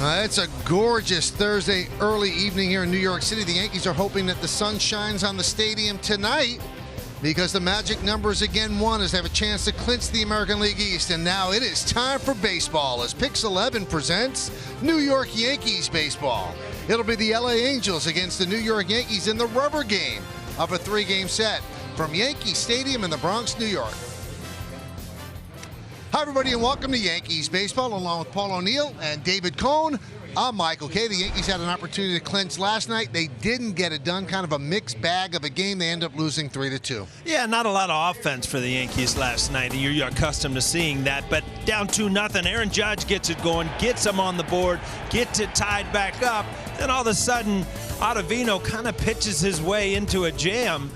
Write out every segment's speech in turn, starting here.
It's a gorgeous Thursday early evening here in New York City. The Yankees are hoping that the sun shines on the stadium tonight because the magic number is again 1 as they have a chance to clinch the American League East. And now it is time for baseball as Pix 11 presents New York Yankees baseball. It'll be the LA Angels against the New York Yankees in the rubber game of a 3-game set from Yankee Stadium in the Bronx, New York. Hi, everybody, and welcome to Yankees Baseball, along with Paul O'Neill and David Cohn. I'm Michael Kay. The Yankees had an opportunity to clinch last night. They didn't get it done. Kind of a mixed bag of a game. They end up losing 3-2. Yeah, not a lot of offense for the Yankees last night. You're accustomed to seeing that, but down 2-0. Aaron Judge gets it going, gets them on the board, gets it tied back up. Then all of a sudden, Ottavino kind of pitches his way into a jam,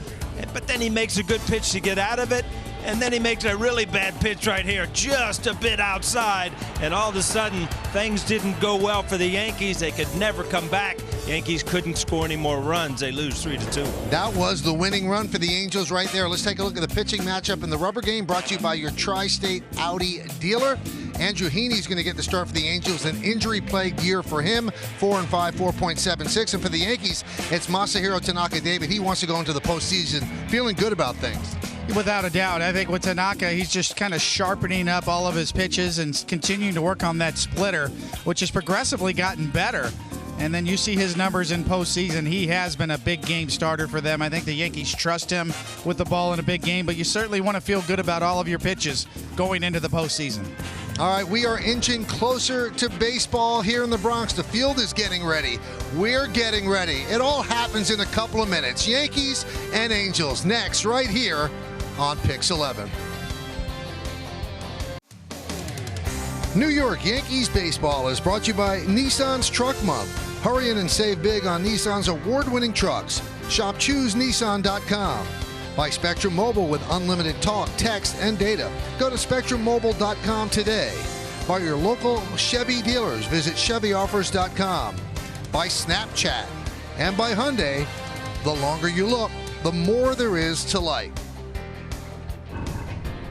but then he makes a good pitch to get out of it. And then he makes a really bad pitch right here, just a bit outside. And all of a sudden, things didn't go well for the Yankees. They could never come back. Yankees couldn't score any more runs. They lose 3-2. That was the winning run for the Angels right there. Let's take a look at the pitching matchup in the rubber game, brought to you by your Tri-State Audi dealer. Andrew Heaney's going to get the start for the Angels. An injury-plagued year for him, 4-5, 4.76. And for the Yankees, it's Masahiro Tanaka. David, he wants to go into the postseason feeling good about things. Without a doubt. I think with Tanaka, he's just kind of sharpening up all of his pitches and continuing to work on that splitter, which has progressively gotten better. And then you see his numbers in postseason. He has been a big game starter for them. I think the Yankees trust him with the ball in a big game, but you certainly want to feel good about all of your pitches going into the postseason. All right, we are inching closer to baseball here in the Bronx. The field is getting ready. We're getting ready. It all happens in a couple of minutes. Yankees and Angels next right here on Pix 11. New York Yankees baseball is brought to you by Nissan's Truck Month. Hurry in and save big on Nissan's award-winning trucks. Shop ChooseNissan.com. By Spectrum Mobile with unlimited talk, text, and data. Go to SpectrumMobile.com today. By your local Chevy dealers. Visit ChevyOffers.com. By Snapchat. And by Hyundai. The longer you look, the more there is to like.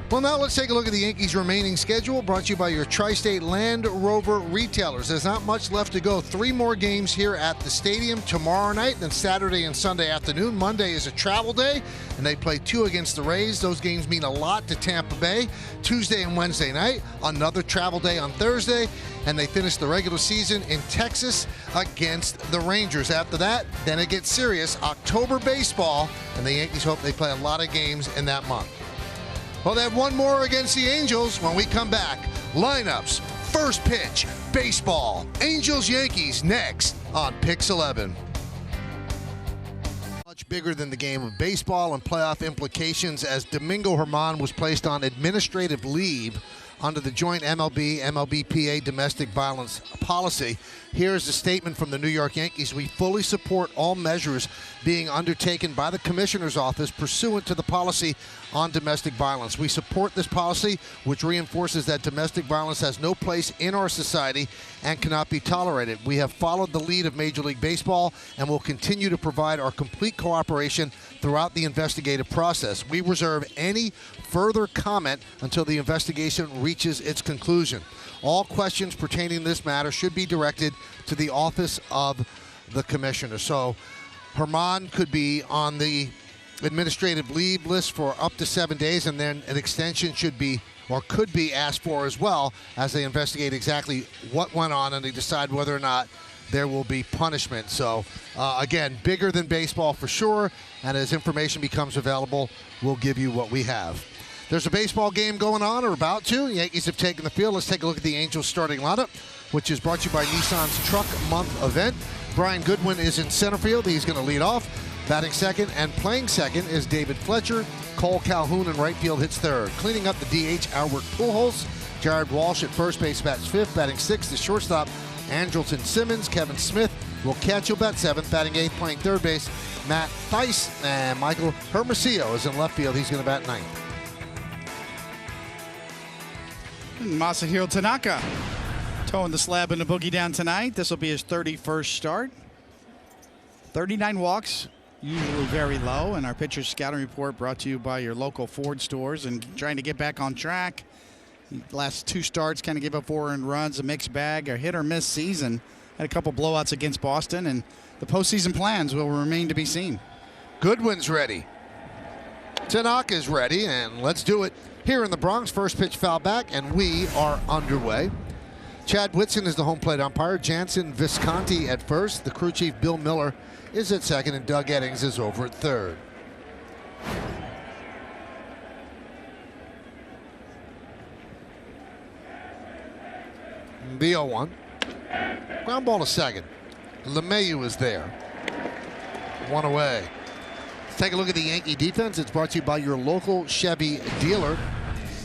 Well, now let's take a look at the Yankees' remaining schedule, brought to you by your Tri-State Land Rover retailers. There's not much left to go. 3 more games here at the stadium tomorrow night, then Saturday and Sunday afternoon. Monday is a travel day, and they play 2 against the Rays. Those games mean a lot to Tampa Bay. Tuesday and Wednesday night, another travel day on Thursday, and they finish the regular season in Texas against the Rangers. After that, then it gets serious. October baseball, and the Yankees hope they play a lot of games in that month. Well, they have one more against the Angels when we come back. Lineups, first pitch, baseball, Angels-Yankees next on Pix 11. Much bigger than the game of baseball and playoff implications as Domingo Germán was placed on administrative leave under the joint MLB-MLBPA domestic violence policy. Here's a statement from the New York Yankees. We fully support all measures being undertaken by the Commissioner's Office pursuant to the policy on domestic violence. We support this policy, which reinforces that domestic violence has no place in our society and cannot be tolerated. We have followed the lead of Major League Baseball and will continue to provide our complete cooperation throughout the investigative process. We reserve any further comment until the investigation reaches its conclusion. All questions pertaining to this matter should be directed to the Office of the Commissioner. So Germán could be on the administrative leave list for up to 7 days, and then an extension should be or could be asked for as well as they investigate exactly what went on and they decide whether or not there will be punishment. So, again, bigger than baseball for sure, and as information becomes available, we'll give you what we have. There's a baseball game going on, or about to. The Yankees have taken the field. Let's take a look at the Angels starting lineup, which is brought to you by Nissan's Truck Month event. Brian Goodwin is in center field. He's going to lead off. Batting second and playing second is David Fletcher. Cole Calhoun in right field hits third. Cleaning up the DH, Albert Pujols. Jared Walsh at first base bats fifth. Batting sixth is shortstop Andrelton Simmons. Kevin Smith will catch. He'll bat seventh. Batting eighth, playing third base, Matt Thaiss. And Michael Hermosillo is in left field. He's going to bat ninth. Masahiro Tanaka towing the slab and the boogie down tonight. This will be his 31st start. 39 walks, usually very low. And our pitcher's scouting report brought to you by your local Ford stores and trying to get back on track Last 2 starts kind of gave up 4 earned runs, a mixed bag, a hit or miss season. Had a couple blowouts against Boston, and the postseason plans will remain to be seen. Goodwin's ready. Tanaka's ready, and let's do it. Here in the Bronx, first pitch foul back, and we are underway. Chad Whitson is the home plate umpire. Jansen Visconti at first. The crew chief, Bill Miller, is at second, and Doug Eddings is over at third. The 0-1. Ground ball to second. LeMahieu is there. 1 away. Let's take a look at the Yankee defense. It's brought to you by your local Chevy dealer.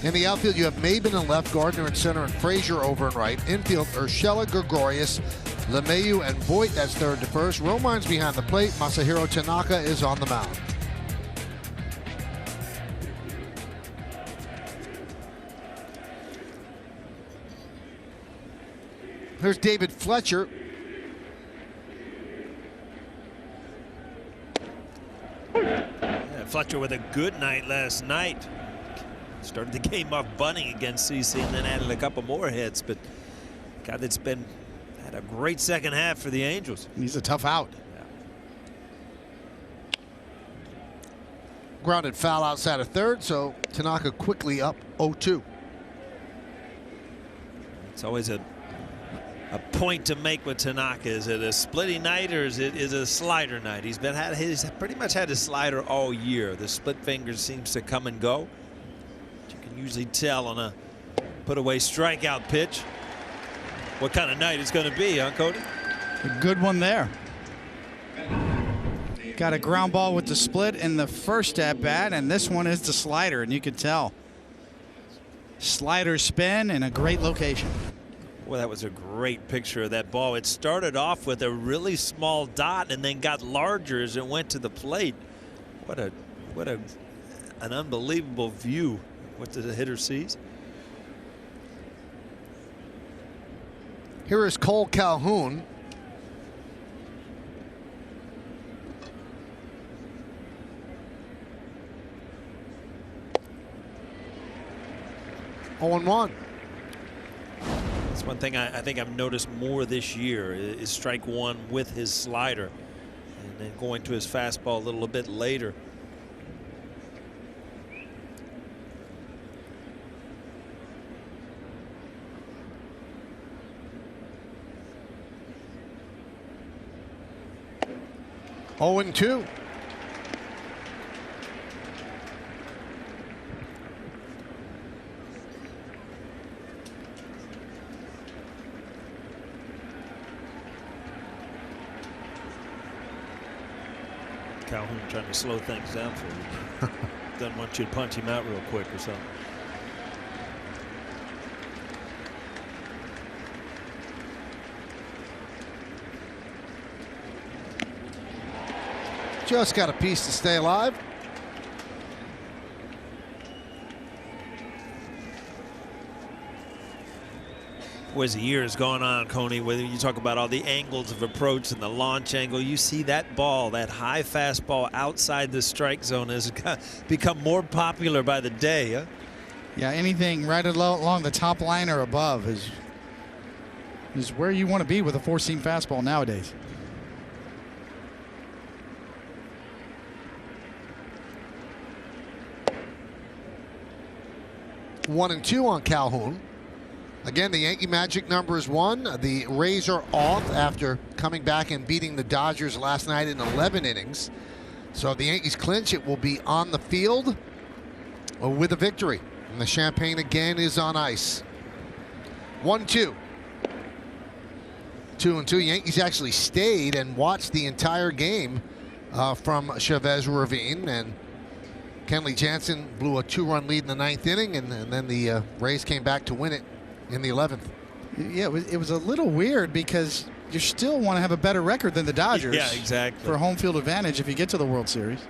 In the outfield, you have Maben in left, Gardner in center, and Frazier over in right. Infield, Urshela, Gregorius, LeMahieu, and Voit. That's third to first. Romine's behind the plate. Masahiro Tanaka is on the mound. Here's David Fletcher. Yeah, Fletcher with a good night last night. Started the game off bunting against CC and then added a couple more hits. But guy that's had a great second half for the Angels. He's a tough out. Yeah. Grounded foul outside of third, so Tanaka quickly up 0-2. It's always a point to make with Tanaka. Is it a splitting night or is it a slider night? He's pretty much had his slider all year. The split finger seems to come and go. You can usually tell on a put away strikeout pitch what kind of night it's going to be, huh, Cody? A good one there. Got a ground ball with the split in the first at bat, and this one is the slider, and you can tell. Slider spin in a great location. Well, that was a great picture of that ball. It started off with a really small dot and then got larger as it went to the plate. What an unbelievable view. What the hitter sees. Here is Cole Calhoun. Oh, 1. That's one thing I think I've noticed more this year is strike one with his slider and then going to his fastball a little bit later. Oh, 2. Calhoun trying to slow things down for you. Doesn't want you to punch him out real quick or something. Just got a piece to stay alive. As the year has gone on, Coney, whether you talk about all the angles of approach and the launch angle, you see that ball, that high fastball outside the strike zone has become more popular by the day. Huh? Yeah, anything right along the top line or above is where you want to be with a four-seam fastball nowadays. One and 2 on Calhoun. Again, the Yankee magic number is 1. The Rays are off after coming back and beating the Dodgers last night in 11 innings. So if the Yankees clinch, it will be on the field with a victory. And the champagne again is on ice. 1-2. 2-2. Yankees actually stayed and watched the entire game from Chavez Ravine, and Kenley Jansen blew a 2-run lead in the 9th inning, and then the Rays came back to win it in the 11th. Yeah, it was a little weird because you still want to have a better record than the Dodgers. Yeah, exactly. For home field advantage if you get to the World Series.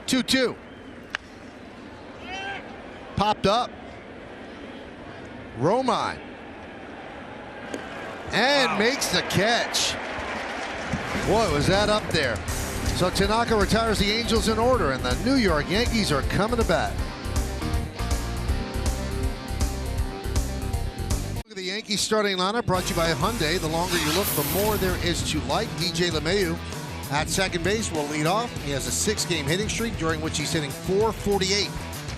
2-2. Popped up. Romine. And makes the catch. Boy, was that up there. So Tanaka retires the Angels in order, and the New York Yankees are coming to bat. Yankees starting lineup brought to you by Hyundai. The longer you look, the more there is to like. DJ LeMahieu at second base will lead off. He has a 6-game hitting streak during which he's hitting .448.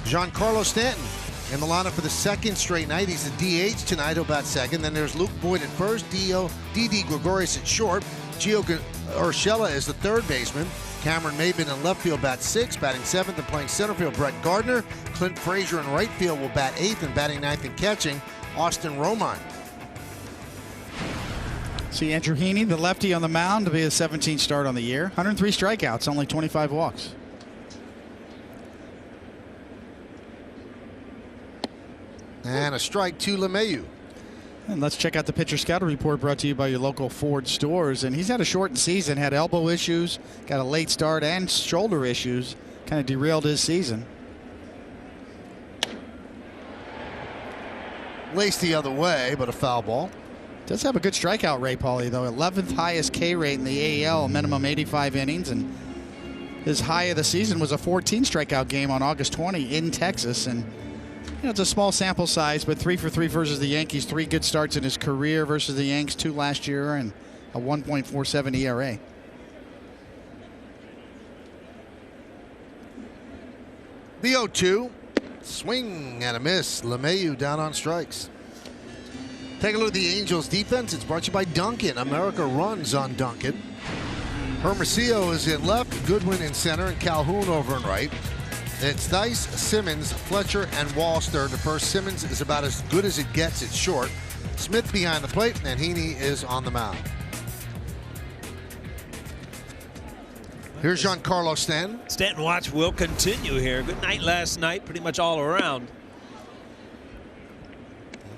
Giancarlo Stanton in the lineup for the second straight night. He's the DH tonight. He'll bat second. Then there's Luke Boyd at first. Didi Gregorius at short. Gio Urshela is the third baseman. Cameron Maybin in left field bats 6th, batting 7th and playing center field. Brett Gardner. Clint Frazier in right field will bat 8th and batting 9th and catching Austin Romine. See Andrew Heaney, the lefty on the mound, to be his 17th start on the year. 103 strikeouts, only 25 walks. And a strike to LeMahieu. And let's check out the pitcher scouting report brought to you by your local Ford stores. And he's had a shortened season, had elbow issues, got a late start, and shoulder issues. Kind of derailed his season. Laced the other way, but a foul ball. Does have a good strikeout rate, Paulie, though. 11th highest K rate in the AL, minimum 85 innings. And his high of the season was a 14 strikeout game on August 20 in Texas. And it's a small sample size, but 3 for 3 versus the Yankees. 3 good starts in his career versus the Yanks, 2 last year, and a 1.47 ERA. The 0-2. Swing and a miss. LeMahieu down on strikes. Take a look at the Angels defense. It's brought to you by Dunkin'. America runs on Dunkin'. Hermosillo is in left, Goodwin in center, and Calhoun over in right. It's Dice, Simmons, Fletcher, and Walsh third to first. Simmons is about as good as it gets at short. Smith behind the plate, and Heaney is on the mound. Here's Giancarlo Stanton. Stanton watch will continue here. Good night last night, pretty much all around.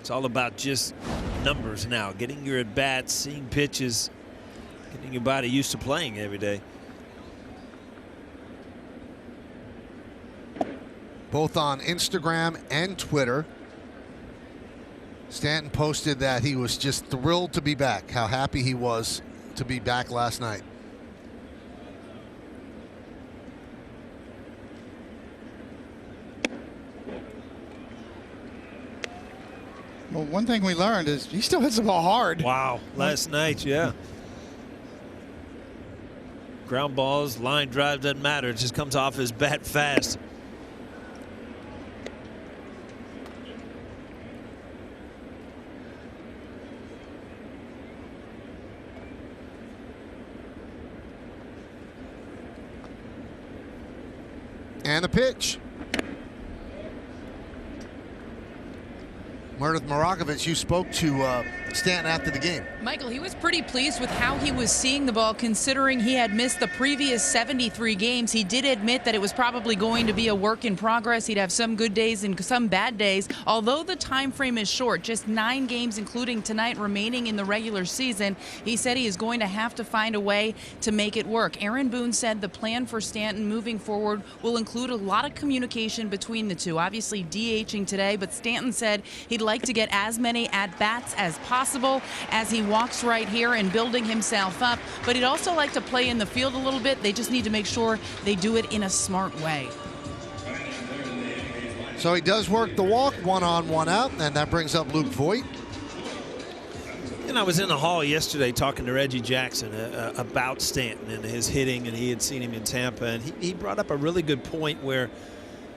It's all about just numbers now, getting your at-bats, seeing pitches, getting your body used to playing every day. Both on Instagram and Twitter. Stanton posted that he was just thrilled to be back, how happy he was to be back last night. Well, one thing we learned is he still hits the ball hard. Wow, last night, yeah. Ground balls, line drive, doesn't matter. It just comes off his bat fast. And the pitch. Meredith Marakovich, you spoke to Stanton after the game. Michael, he was pretty pleased with how he was seeing the ball, considering he had missed the previous 73 games. He did admit that it was probably going to be a work in progress. He'd have some good days and some bad days. Although the time frame is short, just 9 games, including tonight, remaining in the regular season, he said he is going to have to find a way to make it work. Aaron Boone said the plan for Stanton moving forward will include a lot of communication between the two. Obviously DHing today, but Stanton said he'd like to get as many at-bats as possible as he walks right here and building himself up. But he'd also like to play in the field a little bit. They just need to make sure they do it in a smart way. So he does work the walk, 1 on, 1 out, and that brings up Luke Voigt. And I was in the hall yesterday talking to Reggie Jackson about Stanton and his hitting, and he had seen him in Tampa, and he brought up a really good point where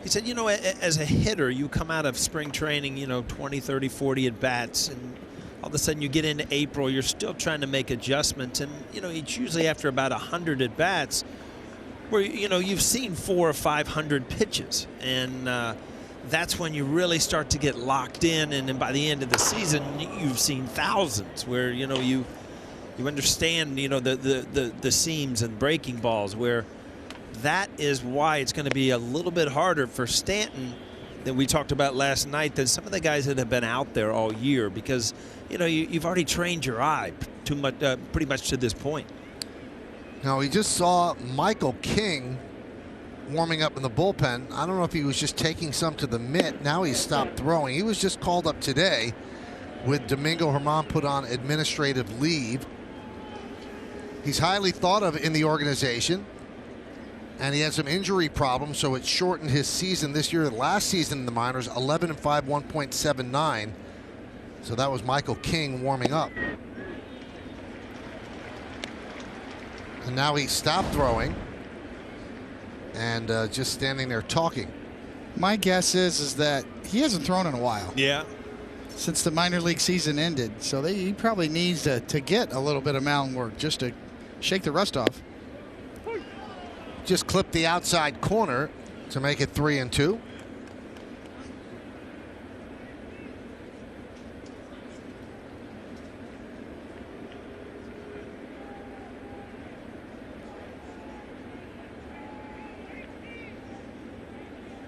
he said, you know, as a hitter, you come out of spring training, 20, 30, 40 at-bats, and all of a sudden you get into April, you're still trying to make adjustments, and, it's usually after about 100 at-bats where, you've seen 400 or 500 pitches, and that's when you really start to get locked in, and then by the end of the season, you've seen thousands where, you understand, the seams and breaking balls, where that is why it's going to be a little bit harder for Stanton that we talked about last night than some of the guys that have been out there all year, because you've already trained your eye too much, pretty much to this point. Now, we just saw Michael King warming up in the bullpen. I don't know if he was just taking some to the mitt. Now he's stopped throwing. He was just called up today with Domingo Germán put on administrative leave. He's highly thought of in the organization, and he had some injury problems, so it shortened his season this year. Last season in the minors, 11-5, 1.79. So that was Michael King warming up. And now he stopped throwing and just standing there talking. My guess is that he hasn't thrown in a while. Yeah. Since the minor league season ended. So he probably needs to get a little bit of mound work just to shake the rust off. Just clipped the outside corner to make it 3-2.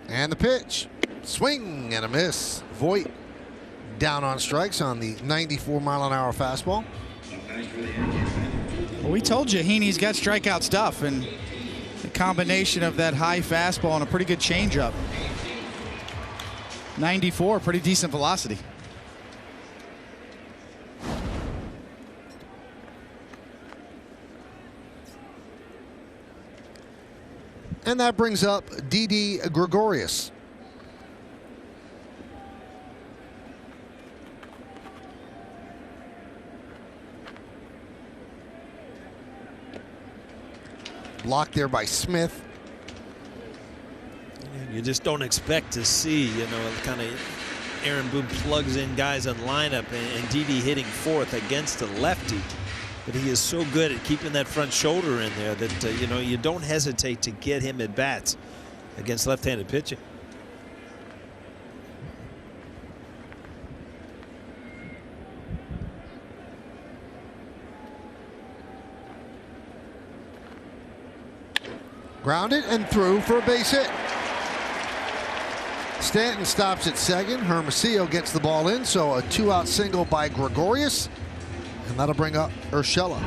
And the pitch. Swing and a miss. Voit down on strikes on the 94-mile-an-hour fastball. Well, we told you Heaney's got strikeout stuff, and the combination of that high fastball and a pretty good changeup. 94, pretty decent velocity. And that brings up Didi Gregorius. Blocked there by Smith. You just don't expect to see, kind of Aaron Boone plugs in guys in lineup and Didi hitting fourth against a lefty. But he is so good at keeping that front shoulder in there that, you don't hesitate to get him at bats against left-handed pitching. Grounded and through for a base hit. Stanton stops at second. Hermosillo gets the ball in, so a 2-out single by Gregorius. And that'll bring up Urshela.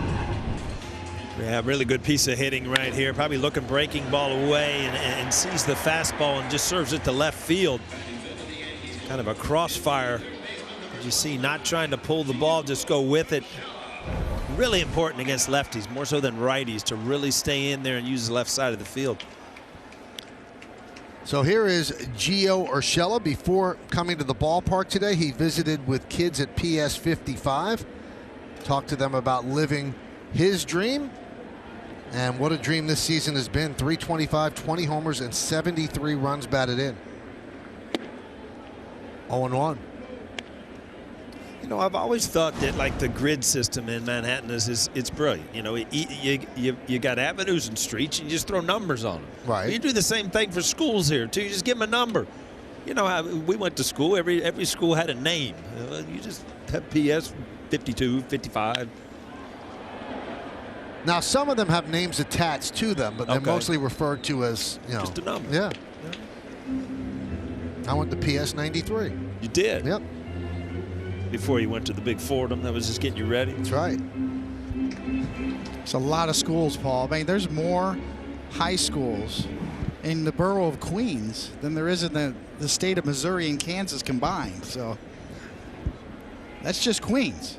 Yeah, really good piece of hitting right here. Probably looking breaking ball away and sees the fastball and just serves it to left field. Kind of a crossfire. As you see, not trying to pull the ball, just go with it. Really important against lefties, more so than righties, to really stay in there and use the left side of the field. So here is Gio Urshela. Before coming to the ballpark today, he visited with kids at PS 55. Talked to them about living his dream. And what a dream this season has been. 325, 20 homers, and 73 runs batted in. 0-1. I've always thought that like the grid system in Manhattan it's brilliant. You got avenues and streets, you just throw numbers on them. Right. You do the same thing for schools here too. You just give them a number. How we went to school. Every school had a name. You just have PS 52, 55. Now some of them have names attached to them, but they're mostly referred to as just a number. Yeah. I went to PS 93. You did. Yep. Before you went to the big Fordham, that was just getting you ready. That's right. It's a lot of schools, Paul. I mean, there's more high schools in the borough of Queens than there is in the state of Missouri and Kansas combined. So that's just Queens.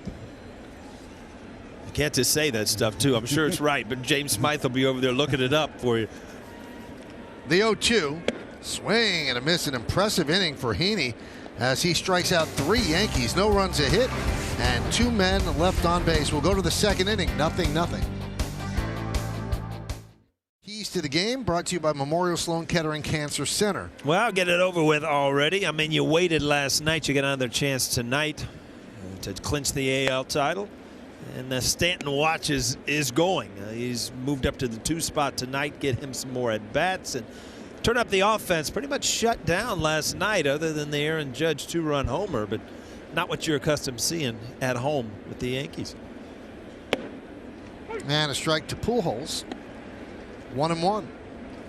You can't just say that stuff, too. I'm sure it's right, but James Smythe will be over there looking it up for you. The 0-2. Swing and a miss. An impressive inning for Heaney as he strikes out 3 Yankees. No runs a hit and 2 men left on base. We'll go to the second inning. 0-0. Keys to the game brought to you by Memorial Sloan Kettering Cancer Center. Well, I'll get it over with already. I mean, you waited last night. You get another chance tonight to clinch the AL title. And Stanton watches is going. He's moved up to the 2 spot tonight. Get him some more at-bats and turn up the offense. Pretty much shut down last night other than the Aaron Judge 2-run homer, but not what you're accustomed to seeing at home with the Yankees. And a strike to Pujols. 1-1.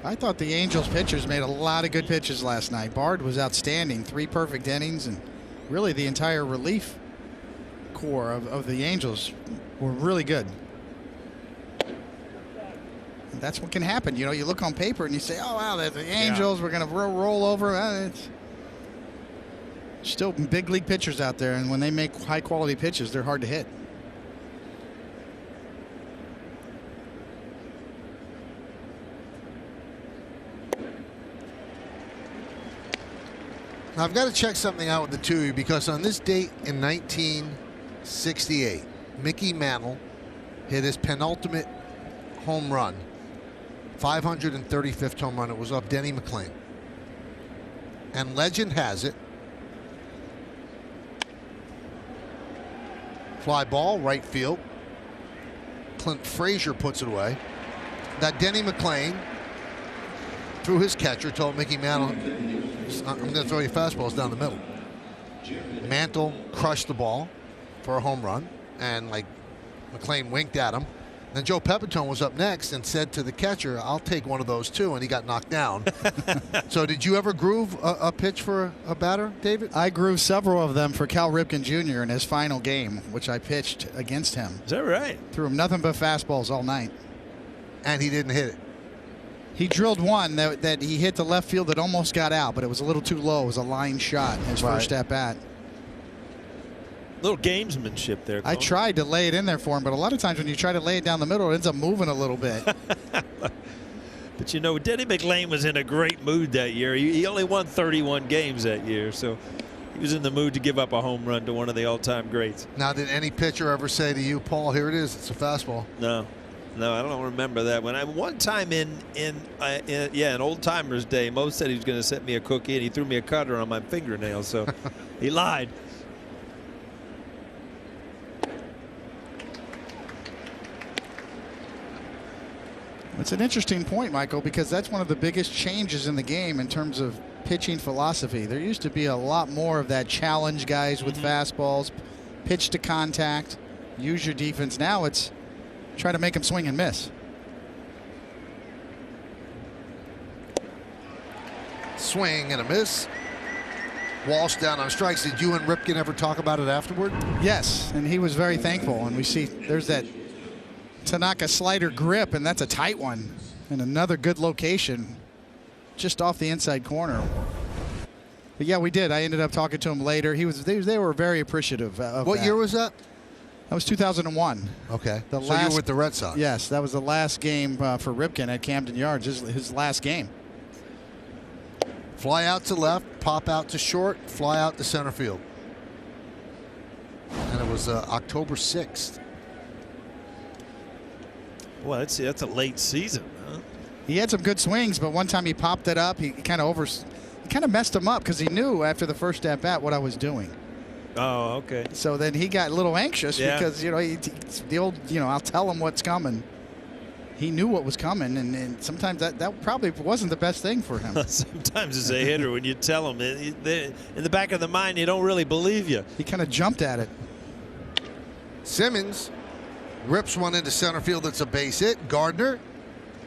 I thought the Angels pitchers made a lot of good pitches last night. Bard was outstanding. 3 perfect innings, and really the entire relief core of the Angels were really good. And that's what can happen. You look on paper and you say, oh, wow, the Angels, we're going to roll over. It's still big league pitchers out there, and when they make high-quality pitches, they're hard to hit. Now, I've got to check something out with the two of you, because on this date in 1968, Mickey Mantle hit his penultimate home run, 535th home run. It was off Denny McLain. And legend has it, fly ball, right field. Clint Frazier puts it away. That Denny McLain, through his catcher, told Mickey Mantle, I'm going to throw you fastballs down the middle. Mantle crushed the ball for a home run, and like McLain winked at him. Then Joe Pepitone was up next and said to the catcher, I'll take one of those too, and he got knocked down. So did you ever groove a pitch for a batter, David? I grooved several of them for Cal Ripken Jr. in his final game, which I pitched against him. Is that right? Threw him nothing but fastballs all night. And he didn't hit it. He drilled one that he hit the left field that almost got out, but it was a little too low. It was a line shot, his first at-bat. Little gamesmanship there, Cole. I tried to lay it in there for him, but a lot of times when you try to lay it down the middle, it ends up moving a little bit. But you know, Denny McLain was in a great mood that year. He only won 31 games that year, so he was in the mood to give up a home run to one of the all-time greats. Now, did any pitcher ever say to you, Paul, here it is, it's a fastball? No, I don't remember that one. One time in Old Timers Day, Mo said he was going to set me a cookie, and he threw me a cutter on my fingernail, so he lied. It's an interesting point, Michael, because that's one of the biggest changes in the game in terms of pitching philosophy. There used to be a lot more of that challenge guys with fastballs, pitch to contact, use your defense. Now it's try to make them swing and miss. Swing and a miss. Walsh down on strikes. Did you and Ripken ever talk about it afterward? Yes, and he was very thankful. And we see there's that Tanaka slider grip, and that's a tight one. And another good location just off the inside corner. But yeah, we did. I ended up talking to him later. They were very appreciative of What year was that? That was 2001. Okay. So you were with the Red Sox. Yes, that was the last game for Ripken at Camden Yards, his last game. Fly out to left, pop out to short, fly out to center field. And it was October 6th. Well, that's a late season, huh? He had some good swings, but one time he popped it up. He kind of messed him up because he knew after the first at bat what I was doing. Oh, okay. So then he got a little anxious because the old I'll tell him what's coming. He knew what was coming, and sometimes that probably wasn't the best thing for him. Sometimes as a hitter, when you tell him, in the back of the mind, you don't really believe you. He kind of jumped at it. Simmons rips one into center field. It's a base hit. Gardner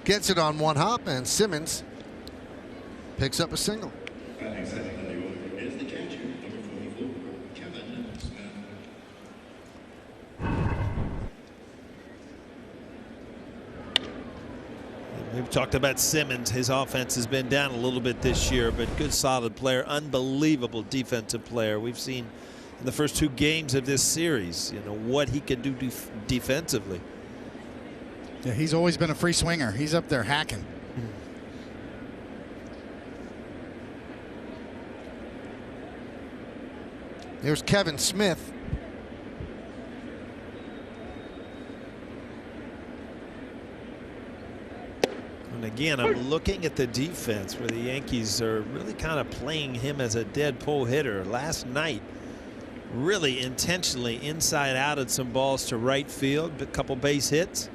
gets it on one hop, and Simmons picks up a single. We've talked about Simmons. His offense has been down a little bit this year, but good, solid player, unbelievable defensive player. We've seen in the first two games of this series, what he can do defensively. Yeah, he's always been a free swinger. He's up there hacking. There's Kevin Smith. And again, I'm looking at the defense where the Yankees are really kind of playing him as a dead pull hitter. Last night, really intentionally inside outed some balls to right field, a couple base hits.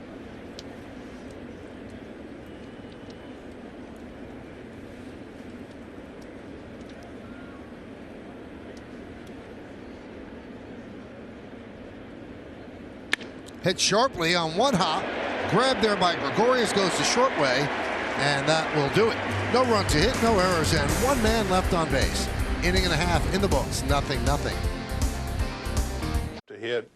Hit sharply on one hop. Grabbed there by Gregorius, goes the short way, and that will do it. No run to hit, no errors, and one man left on base. Inning and a half in the books, 0-0. To hit,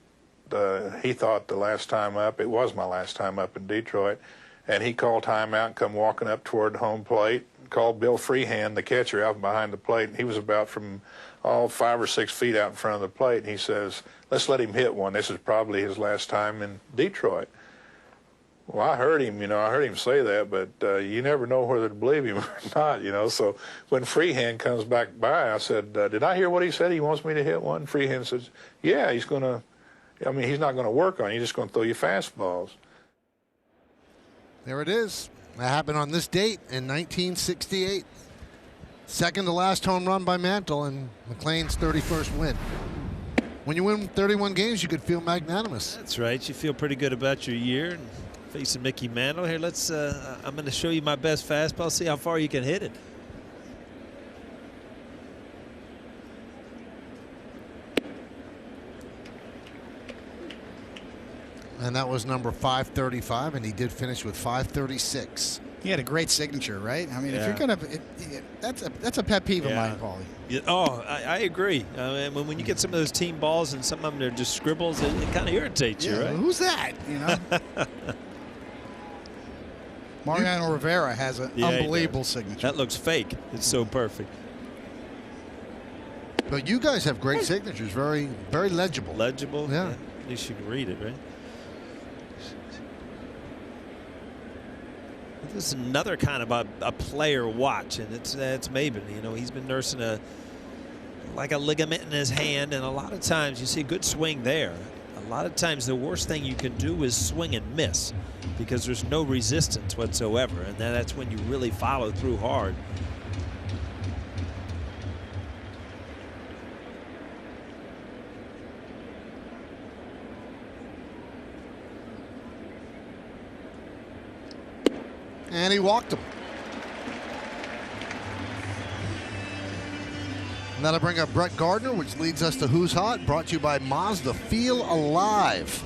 he thought the last time up, it was my last time up in Detroit, and he called timeout and come walking up toward home plate, called Bill Freehand, the catcher, out behind the plate. He was about from 5 or 6 feet out in front of the plate, and he says, let's let him hit one. This is probably his last time in Detroit. Well, I heard him, I heard him say that, but you never know whether to believe him or not, So when Freehand comes back by, I said, did I hear what he said? He wants me to hit one? Freehand says, yeah, he's not going to work on you. He's just going to throw you fastballs. There it is. That happened on this date in 1968. Second to last home run by Mantle and McLean's 31st win. When you win 31 games, you could feel magnanimous. That's right. You feel pretty good about your year. And facing Mickey Mantle here, I'm going to show you my best fastball. See how far you can hit it. And that was number 535, and he did finish with 536. He had a great signature, right? I mean, if you're gonna, that's a pet peeve of mine, Paulie. Yeah, I agree. When you get some of those team balls and some of them they're just scribbles, it kind of irritates you, right? Who's that? Mariano Rivera has an unbelievable signature. That looks fake. It's so perfect. But you guys have great signatures, very, very legible. Legible? Yeah. At least you can read it, right? This is another kind of a player watch, and it's Maben. He's been nursing a ligament in his hand, and a lot of times you see a good swing there. A lot of times the worst thing you can do is swing and miss because there's no resistance whatsoever, and that's when you really follow through hard. And he walked him. And that'll bring up Brett Gardner, which leads us to Who's Hot, brought to you by Mazda. Feel alive.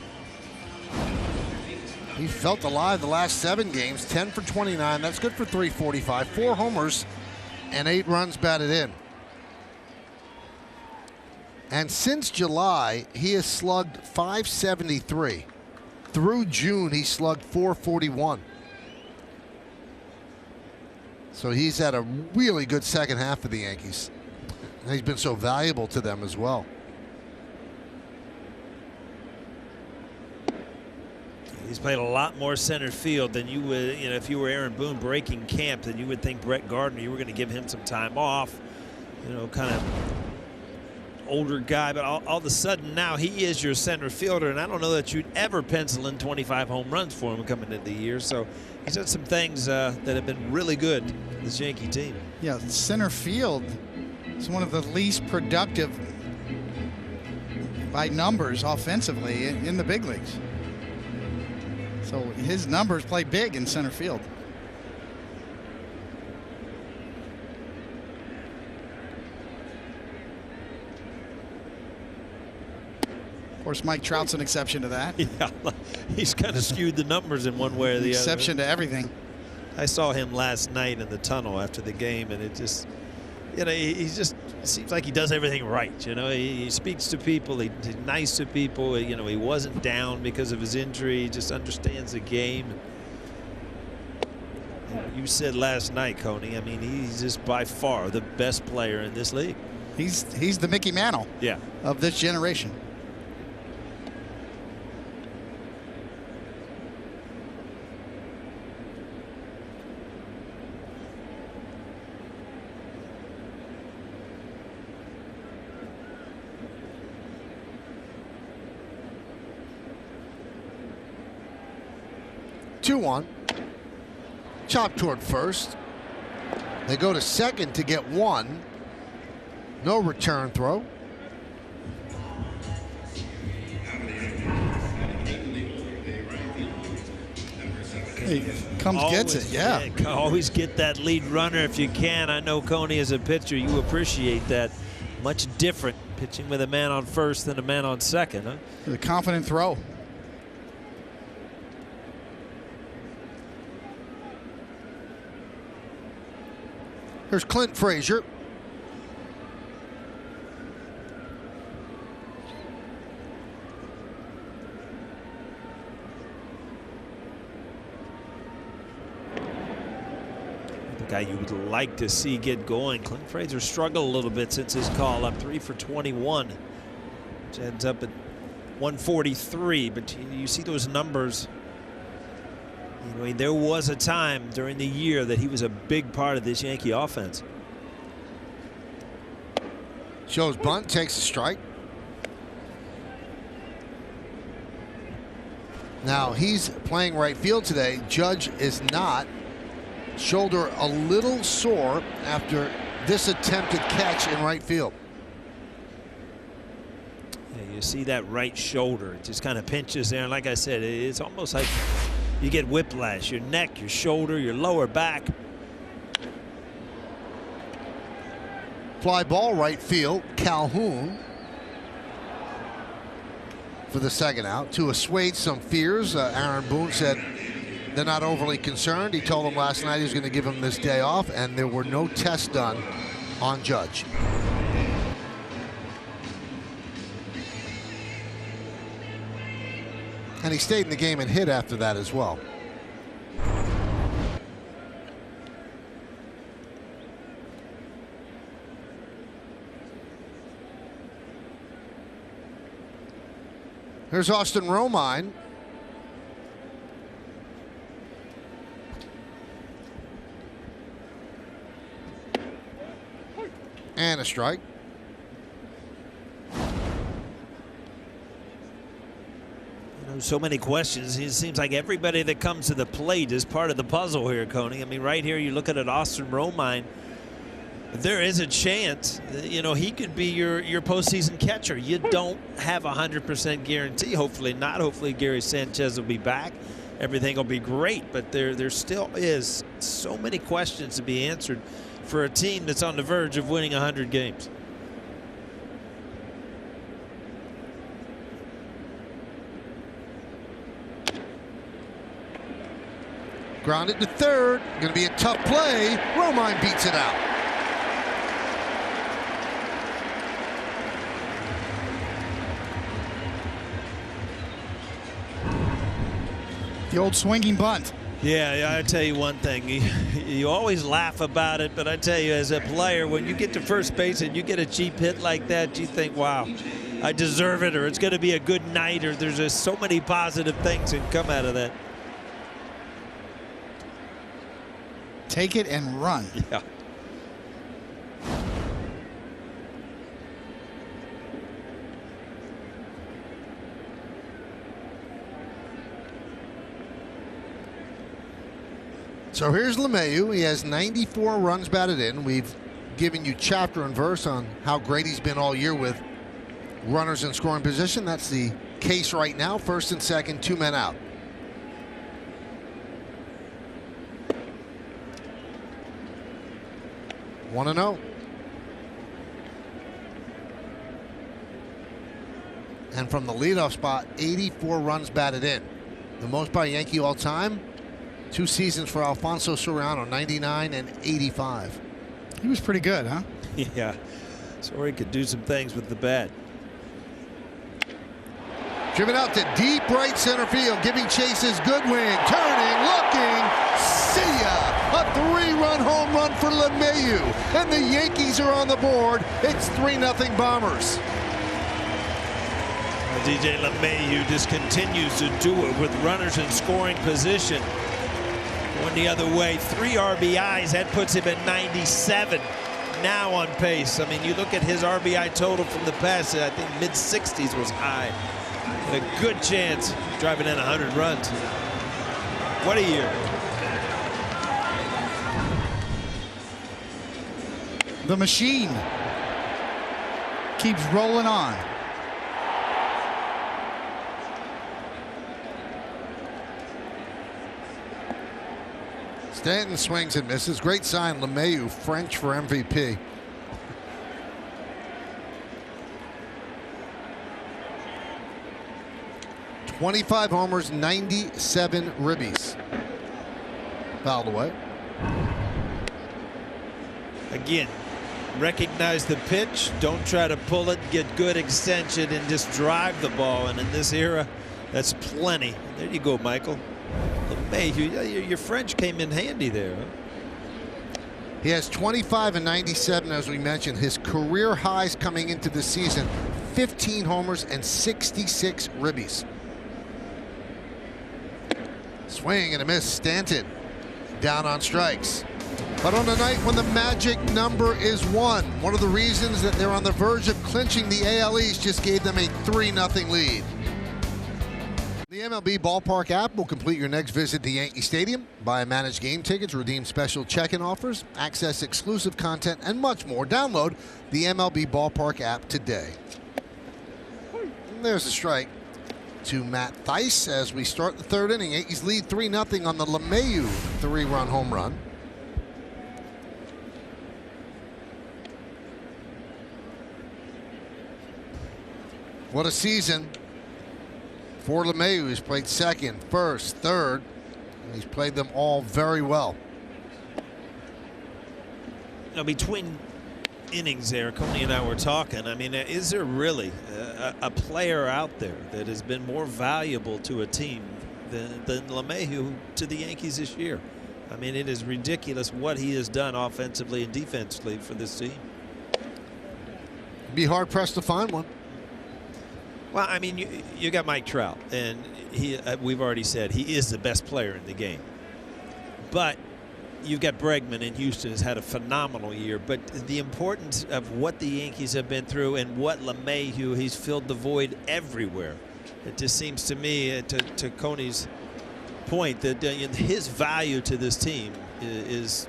He felt alive the last 7 games, 10 for 29. That's good for 345, 4 homers, and 8 runs batted in. And since July, he has slugged 573. Through June, he slugged 441. So he's had a really good second half for the Yankees. And he's been so valuable to them as well. He's played a lot more center field than you would, if you were Aaron Boone breaking camp, then you would think Brett Gardner, you were going to give him some time off, kind of older guy, but all of a sudden now he is your center fielder, and I don't know that you'd ever pencil in 25 home runs for him coming into the year. So he's done some things that have been really good for this Yankee team. Yeah, center field is one of the least productive by numbers offensively in the big leagues. So his numbers play big in center field. Of course, Mike Trout's an exception to that. Yeah, he's kind of skewed the numbers in one way or the other. Exception to everything. I saw him last night in the tunnel after the game, and it just, he just seems like he does everything right. He speaks to people, he's nice to people. He wasn't down because of his injury. He just understands the game. And you said last night, Coney, I mean, he's just by far the best player in this league. He's the Mickey Mantle of this generation. Two-one. Chop toward first. They go to second to get 1. No return throw. He gets it, yeah. Always get that lead runner if you can. I know, Coney, as a pitcher, you appreciate that. Much different pitching with a man on first than a man on second, huh? The confident throw. Here's Clint Frazier. The guy you would like to see get going. Clint Frazier struggled a little bit since his call up, 3 for 21, which ends up at 143. But you see those numbers You know, there was a time during the year that he was a big part of this Yankee offense. Shows bunt, takes a strike. Now he's playing right field today. Judge is not. Shoulder a little sore after this attempted catch in right field. Yeah, you see that right shoulder. It just kind of pinches there. And like I said, it's almost like you get whiplash. Your neck, your shoulder, your lower back. Fly ball right field. Calhoun for the second out to assuage some fears. Aaron Boone said they're not overly concerned. He told them last night he was going to give him this day off, and there were no tests done on Judge. And he stayed in the game and hit after that as well. Here's Austin Romine. And a strike. You know, so many questions. It seems like everybody that comes to the plate is part of the puzzle here, Coney. I mean, right here, you look at Austin Romine. There is a chance, you know, he could be your postseason catcher. You don't have a 100% guarantee. Hopefully not. Hopefully Gary Sanchez will be back. Everything will be great. But there still is so many questions to be answered for a team that's on the verge of winning 100 games. Grounded to third. Going to be a tough play. Romine beats it out. The old swinging bunt. Yeah, I tell you one thing. You always laugh about it, but I tell you, as a player, when you get to first base and you get a cheap hit like that, you think, wow, I deserve it, or it's going to be a good night, or there's just so many positive things that come out of that. Take it and run. Yeah. So here's LeMahieu. He has 94 runs batted in. We've given you chapter and verse on how great he's been all year with runners in scoring position. That's the case right now. First and second, 2 men out. One and 0. And from the leadoff spot, 84 runs batted in. The most by a Yankee all time. 2 seasons for Alfonso Soriano, 99 and 85. He was pretty good, huh? Yeah. Sori could do some things with the bat. Driven out to deep right center field, giving Chase's Goodwin, turning, looking, see ya! A 3-run home run for LeMahieu, and the Yankees are on the board. It's 3-0 Bombers. DJ LeMahieu just continues to do it with runners in scoring position. Going the other way, 3 RBIs, that puts him at 97. Now on pace. I mean, you look at his RBI total from the past, I think mid-60s was high. And a good chance driving in 100 runs. What a year. The machine keeps rolling on. Stanton swings and misses. Great sign, LeMahieu, French for MVP. .25 homers, 97 ribbies. Fouled away. Again, recognize the pitch. Don't try to pull it. Get good extension and just drive the ball. And in this era, that's plenty. There you go, Michael. LeMahieu, your French came in handy there. Huh? He has 25 and 97, as we mentioned. His career highs coming into the season, 15 homers and 66 ribbies. Swing and a miss. Stanton down on strikes. But on a night when the magic number is 1, one of the reasons that they're on the verge of clinching the AL East just gave them a 3-0 lead. The MLB Ballpark app will complete your next visit to Yankee Stadium. Buy managed game tickets, redeem special check-in offers, access exclusive content, and much more. Download the MLB Ballpark app today. And there's a strike to Matt Thaiss as we start the 3rd inning. Yankees lead 3-0 on the LeMahieu 3-run home run. What a season for LeMahieu. He's played 2nd, 1st, 3rd, and he's played them all very well. You know, between innings there, Coney and I were talking. I mean, is there really a player out there that has been more valuable to a team than LeMahieu to the Yankees this year? I mean, it is ridiculous what he has done offensively and defensively for this team. Be hard pressed to find one. Well, I mean, you got Mike Trout, and we've already said he is the best player in the game. But you've got Bregman in Houston has had a phenomenal year. But the importance of what the Yankees have been through and what LeMahieu, he's filled the void everywhere. It just seems to me, to Coney's point, that his value to this team is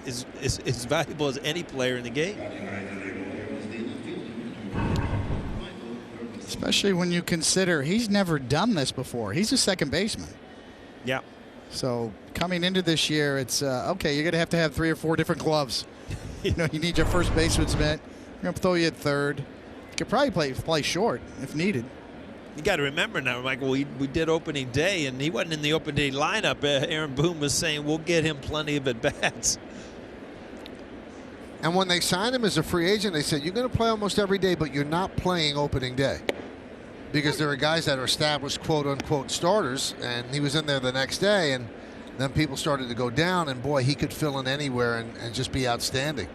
as valuable as any player in the game. Especially when you consider he's never done this before. He's a second baseman. Yeah. So coming into this year, it's okay. You're gonna have to have 3 or 4 different gloves. You know, you need your first baseman's mitt. We're gonna throw you at 3rd. You could probably play short if needed. You got to remember now, Michael, we did opening day, and he wasn't in the opening day lineup. Aaron Boone was saying we'll get him plenty of at-bats. And when they signed him as a free agent, they said, you're going to play almost every day, but you're not playing opening day. Because there are guys that are established quote-unquote starters, and he was in there the next day, and then people started to go down, and boy, he could fill in anywhere and just be outstanding.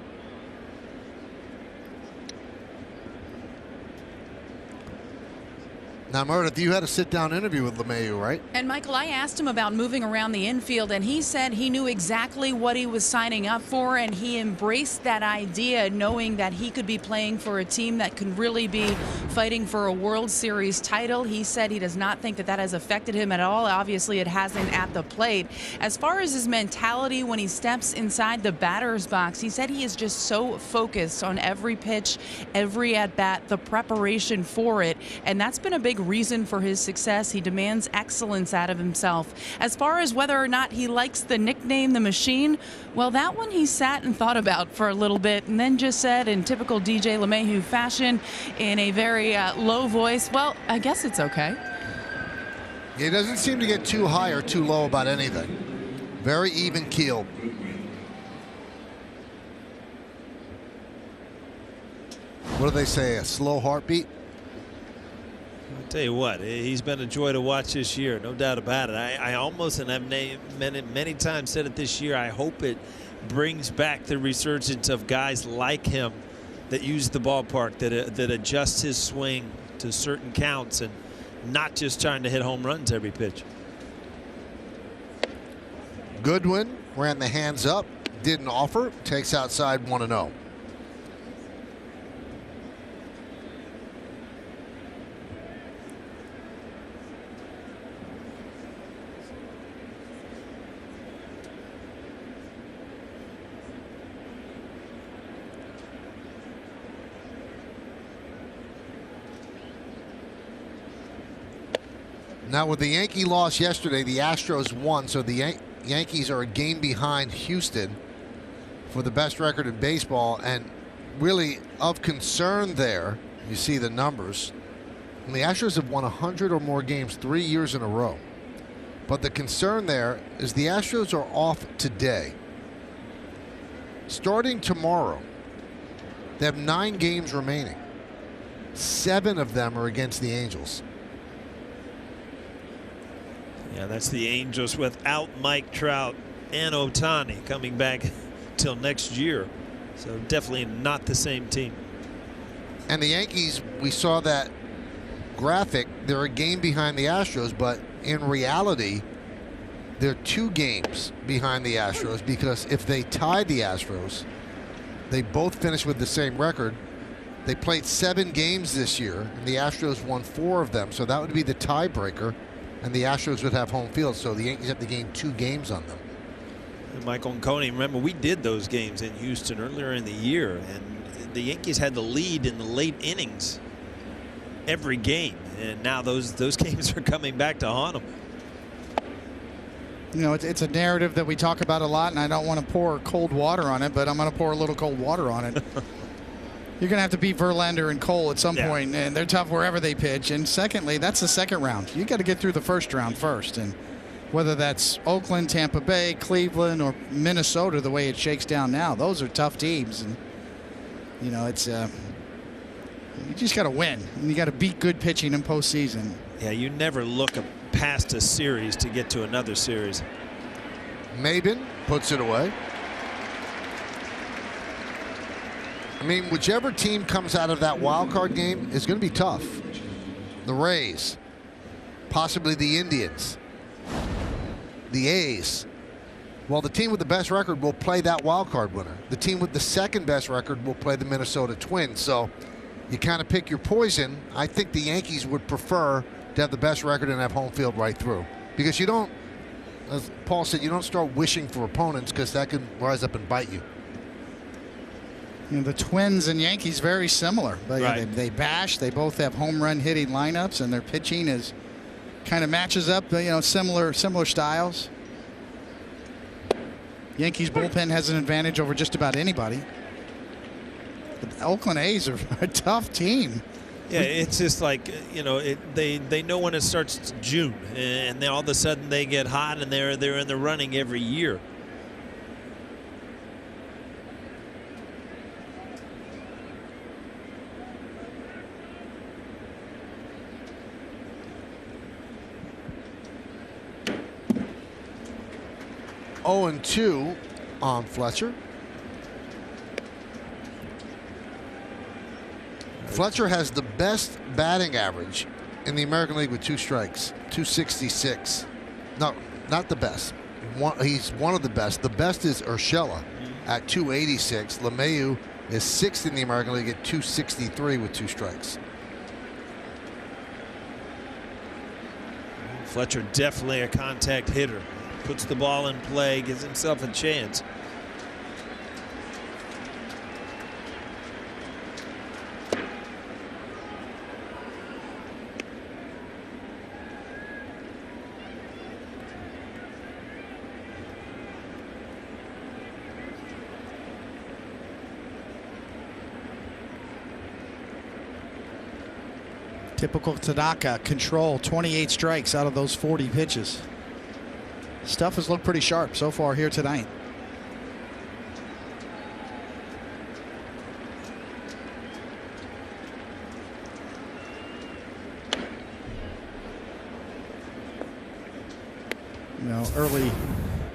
Now, Meredith, you had a sit-down interview with LeMahieu, right? And, Michael, I asked him about moving around the infield, and he said he knew exactly what he was signing up for, and he embraced that idea, knowing that he could be playing for a team that could really be fighting for a World Series title. He said he does not think that that has affected him at all. Obviously, it hasn't at the plate. As far as his mentality when he steps inside the batter's box, he said he is just so focused on every pitch, every at-bat, the preparation for it, and that's been a big reason for his success. He demands excellence out of himself. As far as whether or not he likes the nickname The Machine, well, that one he sat and thought about for a little bit and then just said in typical DJ LeMahieu fashion in a very low voice, well, I guess it's okay. He doesn't seem to get too high or too low about anything. Very even keeled. What do they say, a slow heartbeat? I'll tell you what, he's been a joy to watch this year, no doubt about it. I almost, and I've many times said it this year, I hope it brings back the resurgence of guys like him that use the ballpark, that adjust his swing to certain counts and not just trying to hit home runs every pitch. Goodwin ran the hands up, didn't offer, takes outside 1-0. Now, with the Yankee loss yesterday, the Astros won, so the Yankees are a game behind Houston for the best record in baseball. And really of concern there, you see the numbers. And the Astros have won 100 or more games 3 years in a row. But the concern there is the Astros are off today. Starting tomorrow, they have 9 games remaining. 7 of them are against the Angels. Yeah, that's the Angels without Mike Trout and Ohtani coming back till next year. So definitely not the same team. And the Yankees, we saw that graphic, they're a game behind the Astros, but in reality, they're 2 games behind the Astros, because if they tied the Astros, they both finished with the same record. They played 7 games this year, and the Astros won 4 of them, so that would be the tiebreaker, and the Astros would have home field, so the Yankees have to gain 2 games on them. And Michael and Coney, remember, we did those games in Houston earlier in the year, and the Yankees had the lead in the late innings every game, and now those games are coming back to haunt them. You know, it's a narrative that we talk about a lot, and I don't want to pour cold water on it, but I'm going to pour a little cold water on it. You're going to have to beat Verlander and Cole at some point, and they're tough wherever they pitch. And secondly, that's the second round. You got to get through the first round first, and whether that's Oakland, Tampa Bay, Cleveland, or Minnesota, the way it shakes down now, those are tough teams. And you know, it's you just got to win, and you got to beat good pitching in postseason. Yeah, you never look past a series to get to another series. Maben puts it away. I mean, whichever team comes out of that wild card game is going to be tough. The Rays, possibly the Indians, the A's. Well, the team with the best record will play that wild card winner. The team with the second best record will play the Minnesota Twins. So you kind of pick your poison. I think the Yankees would prefer to have the best record and have home field right through, because you don't, as Paul said, you don't start wishing for opponents, because that can rise up and bite you. You know, the Twins and Yankees very similar. They bash. They both have home run hitting lineups, and their pitching is kind of matches up. You know, similar styles. Yankees bullpen has an advantage over just about anybody. But the Oakland A's are a tough team. Yeah, it's just like, you know, they know when it starts June, and then all of a sudden they get hot, and they're in the running every year. Oh, 0-2 on Fletcher. Fletcher has the best batting average in the American League with 2 strikes, 266. No, not the best. He's one of the best. The best is Urshela at 286. LeMahieu is 6th in the American League at 263 with 2 strikes. Fletcher definitely a contact hitter. Puts the ball in play, gives himself a chance. Typical Tanaka control, 28 strikes out of those 40 pitches. Stuff has looked pretty sharp so far here tonight. You know,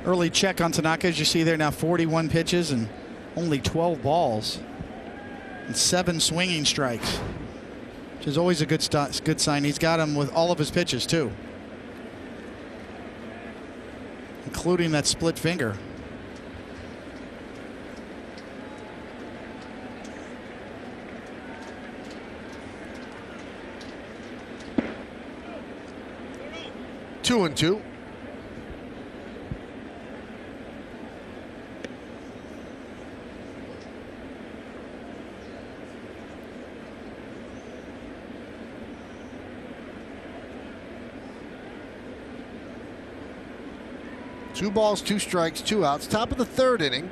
early check on Tanaka, as you see there now, 41 pitches and only 12 balls and 7 swinging strikes, which is always a good sign. He's got him with all of his pitches too, including that split finger. Two and two. Two balls, 2 strikes, 2 outs. Top of the 3rd inning.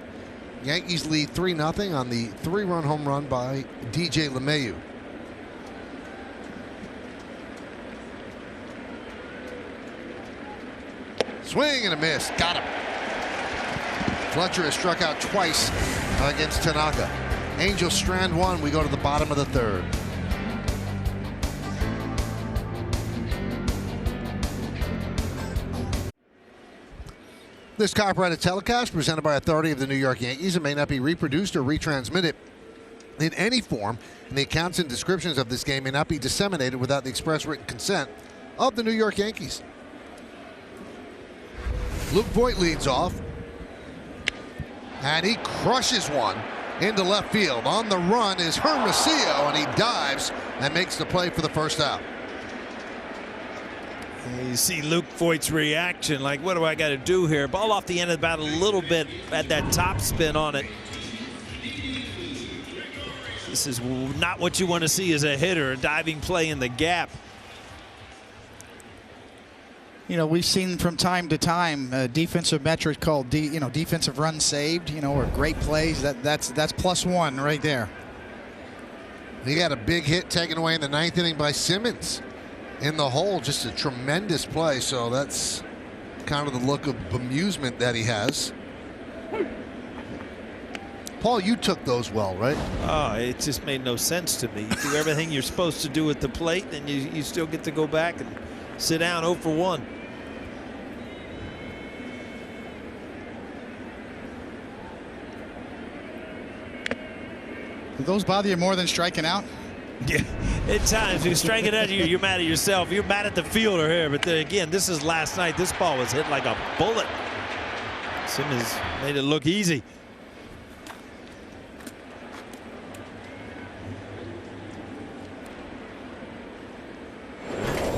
Yankees lead 3-0 on the 3-run home run by DJ LeMahieu. Swing and a miss. Got him. Fletcher has struck out twice against Tanaka. Angels strand 1. We go to the bottom of the 3rd. This copyrighted telecast presented by authority of the New York Yankees. It may not be reproduced or retransmitted in any form, and the accounts and descriptions of this game may not be disseminated without the express written consent of the New York Yankees. Luke Voigt leads off. And he crushes one into left field. On the run is Hermosillo, and he dives and makes the play for the first out. You see Luke Voigt's reaction, like, what do I got to do here? Ball off the end of the bat a little bit, at that top spin on it. This is not what you want to see as a hitter, a diving play in the gap. You know, we've seen from time to time defensive metric called defensive runs saved, or great plays. That's +1 right there. He got a big hit taken away in the 9th inning by Simmons in the hole. Just a tremendous play. So that's kind of the look of bemusement that he has. Paul, you took those well, right? Oh, it just made no sense to me. You do everything you're supposed to do at the plate, and you still get to go back and sit down 0 for 1. Do those bother you more than striking out? Yeah, at times you strike it out, you're mad at yourself. You're mad at the fielder here, but then again, this is last night. This ball was hit like a bullet. Simmons made it look easy.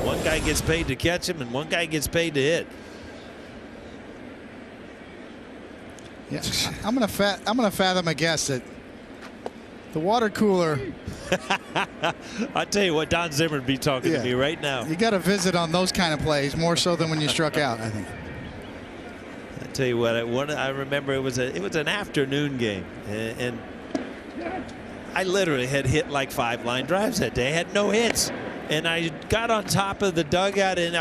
One guy gets paid to catch him, and one guy gets paid to hit. Yeah, I'm gonna fathom a guess that the water cooler. I tell you what, Don Zimmer would be talking to me right now. You got to visit on those kind of plays more so than when you struck out, I think. I tell you what, I remember it was an afternoon game, and I literally had hit like 5 line drives that day. I had no hits, and I got on top of the dugout and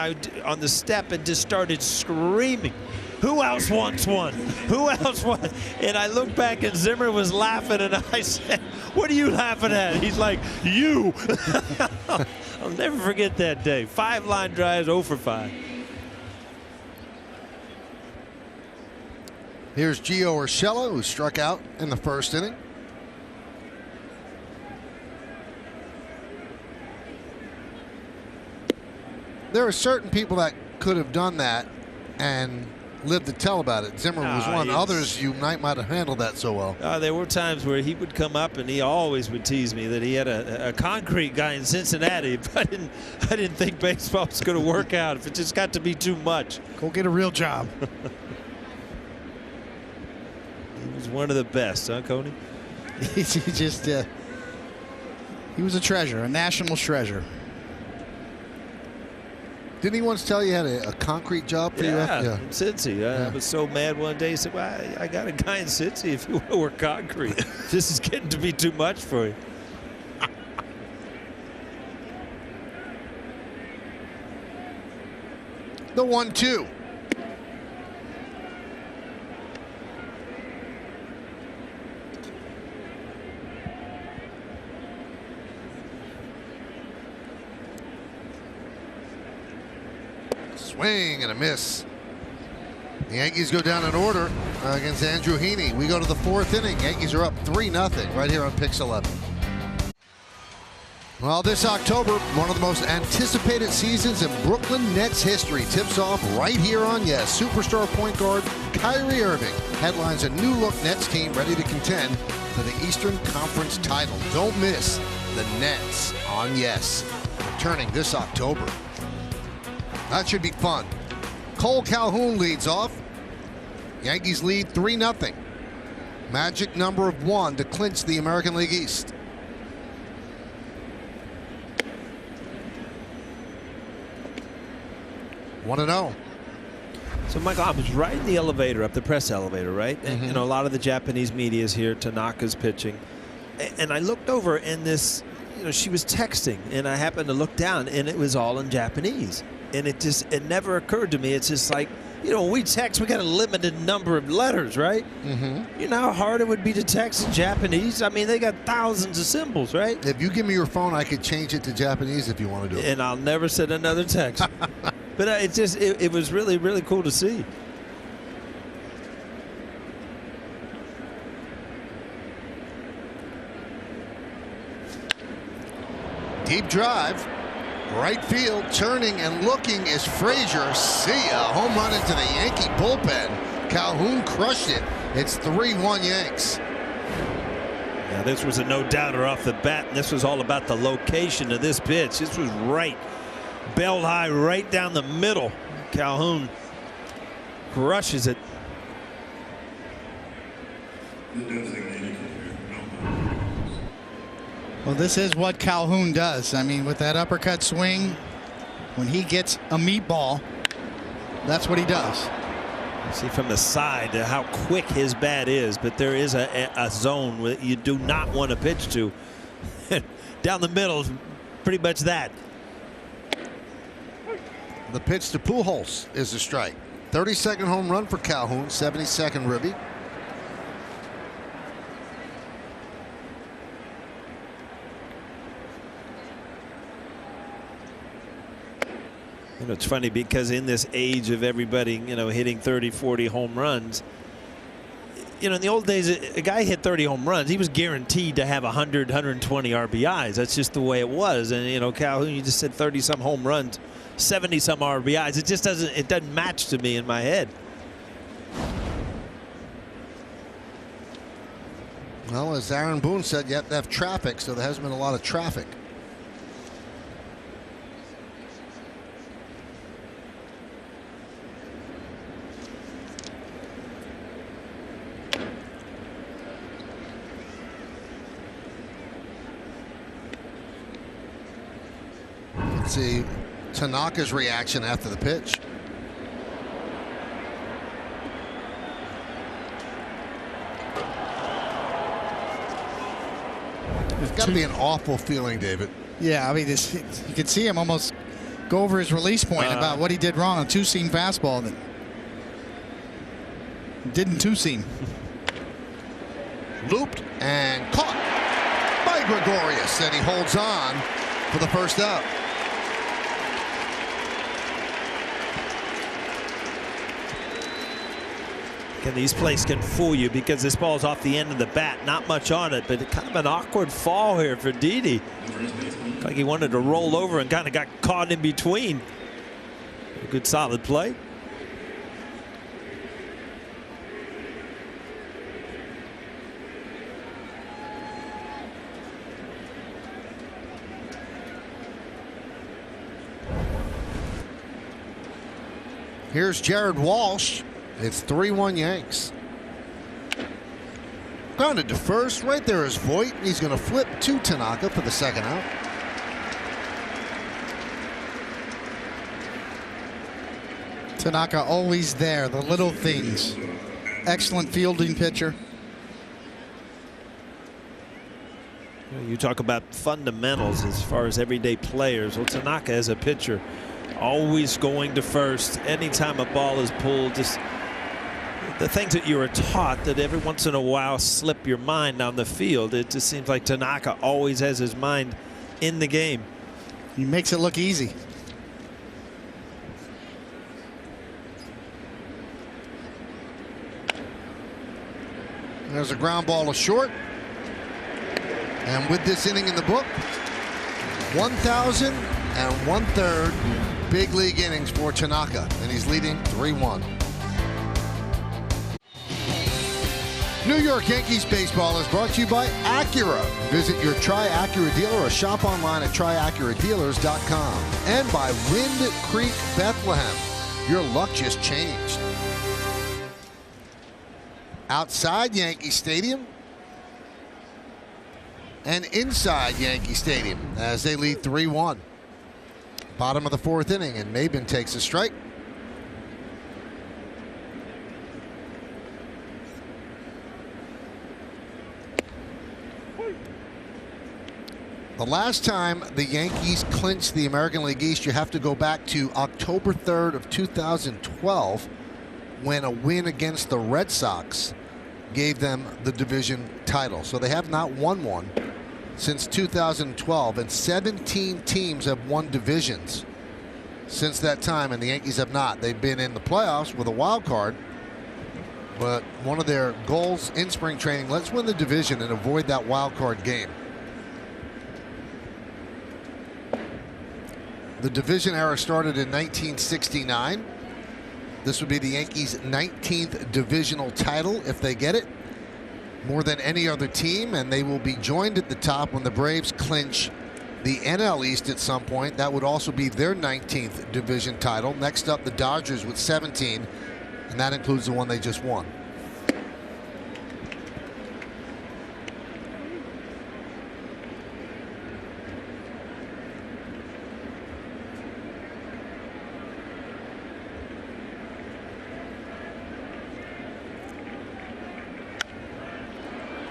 on the step and just started screaming, "Who else wants one? Who else wants?" And I looked back and Zimmer was laughing, and I said, "What are you laughing at?" He's like, "You." I'll never forget that day. 5 line drives, 0 for 5. Here's Gio Urshela, who struck out in the 1st inning. There are certain people that could have done that and lived to tell about it. Zimmer was one. Others you might have handled that so well. There were times where he would come up and he always would tease me that he had a concrete guy in Cincinnati. But I didn't think baseball was going to work out if it just got to be too much. Go get a real job. He was one of the best, huh, Coney? He was a treasure, a national treasure. Didn't he once tell you had a concrete job for you? Yeah, in Cincy. I was so mad one day. He said, "Well, I got a guy in Cincy if you want to work concrete. This is getting to be too much for you." The 1-2. Swing and a miss. The Yankees go down in order against Andrew Heaney. We go to the 4th inning. Yankees are up 3-0 right here on Pix 11. Well, this October, one of the most anticipated seasons in Brooklyn Nets history tips off right here on Yes. Superstar point guard Kyrie Irving headlines a new-look Nets team ready to contend for the Eastern Conference title. Don't miss the Nets on Yes, returning this October. That should be fun. Cole Calhoun leads off. Yankees lead 3-0. Magic number of 1 to clinch the American League East. One and 0. So, Michael, I was riding the elevator up, the press elevator, right? And, you know, a lot of the Japanese media is here. Tanaka's pitching. And I looked over, and this, she was texting. And I happened to look down, and it was all in Japanese. And it never occurred to me. It's just like, when we text, we got a limited number of letters, right? You know how hard it would be to text in Japanese? I mean, they got thousands of symbols, right? If you give me your phone, I could change it to Japanese if you want to do it. And I'll never send another text. But it was really, really cool to see. Deep drive. Right field, turning and looking is Frazier. See ya. Home run into the Yankee bullpen. Calhoun crushed it. It's 3-1 Yanks. Yeah, this was a no-doubter off the bat, and this was all about the location of this pitch. This was right, belled high, right down the middle. Calhoun crushes it. Well, this is what Calhoun does. I mean, with that uppercut swing, when he gets a meatball, that's what he does. See from the side how quick his bat is, but there is a zone where you do not want to pitch to. Down the middle, pretty much that. The pitch to Pujols is a strike. 32nd home run for Calhoun, 72nd ribby. You know, it's funny because in this age of everybody, you know, hitting 30, 40 home runs, you know, in the old days, a guy hit 30 home runs, he was guaranteed to have 100, 120 RBIs. That's just the way it was. And, you know, Calhoun, you just said 30-some home runs, 70-some RBIs. It just doesn't match to me in my head. Well, as Aaron Boone said, you have to have traffic, so there hasn't been a lot of traffic. Let's see Tanaka's reaction after the pitch. It's got to be an awful feeling, David. Yeah, I mean, you could see him almost go over his release point about what he did wrong on a two-seam fastball that didn't two-seam. Looped and caught by Gregorius, and he holds on for the first out. And these plays can fool you because this ball's off the end of the bat, not much on it, but kind of an awkward fall here for Didi. Like he wanted to roll over and kind of got caught in between. A good solid play. Here's Jared Walsh. It's 3-1 Yanks. Grounded to first. Right there is Voit. He's going to flip to Tanaka for the second out. Tanaka always there, the little things. Excellent fielding pitcher. You talk about fundamentals as far as everyday players. Well, Tanaka as a pitcher, always going to first. Anytime a ball is pulled, just the things that you were taught that every once in a while slip your mind on the field. It just seems like Tanaka always has his mind in the game. He makes it look easy. There's a ground ball to short. And with this inning in the book, 1,001 big league innings for Tanaka, and he's leading 3-1. New York Yankees baseball is brought to you by Acura. Visit your Tri-Acura dealer or shop online at triacuradealers.com. And by Wind Creek Bethlehem. Your luck just changed. Outside Yankee Stadium and inside Yankee Stadium as they lead 3-1. Bottom of the fourth inning, and Maben takes a strike. The last time the Yankees clinched the American League East, you have to go back to October 3rd of 2012 when a win against the Red Sox gave them the division title. So they have not won one since 2012, and 17 teams have won divisions since that time, and the Yankees have not. They've been in the playoffs with a wild card, but one of their goals in spring training, let's win the division and avoid that wild card game. The division era started in 1969. This would be the Yankees' 19th divisional title if they get it. More than any other team, and they will be joined at the top when the Braves clinch the NL East at some point. That would also be their 19th division title. Next up, the Dodgers with 17, and that includes the one they just won.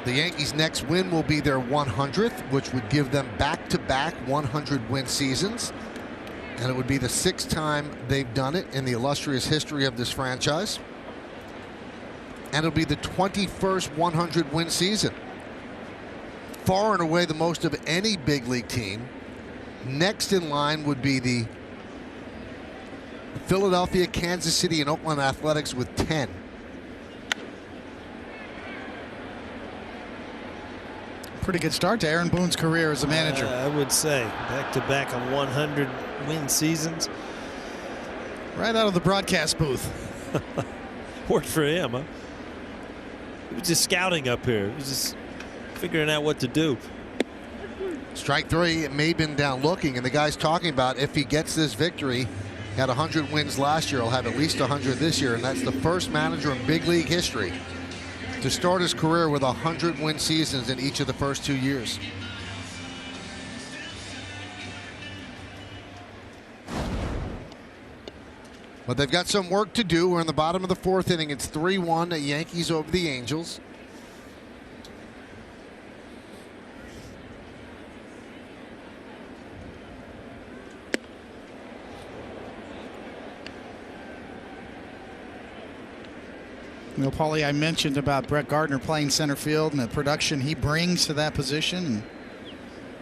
The Yankees' next win will be their 100th, which would give them back-to-back 100-win seasons. And it would be the 6th time they've done it in the illustrious history of this franchise. And it'll be the 21st 100-win season. Far and away the most of any big league team. Next in line would be the Philadelphia, Kansas City, and Oakland Athletics with 10. Pretty good start to Aaron Boone's career as a manager. I would say back-to-back on 100-win seasons. Right out of the broadcast booth. Worked for him, huh? He was just scouting up here. He was just figuring out what to do. Strike three. It may have been down looking, and the guy's talking about if he gets this victory, had 100 wins last year, he'll have at least 100 this year, and that's the first manager in big league history to start his career with 100-win seasons in each of the first 2 years. But they've got some work to do. We're in the bottom of the 4th inning. It's 3-1 Yankees over the Angels. You know, Paulie, I mentioned about Brett Gardner playing center field and the production he brings to that position. And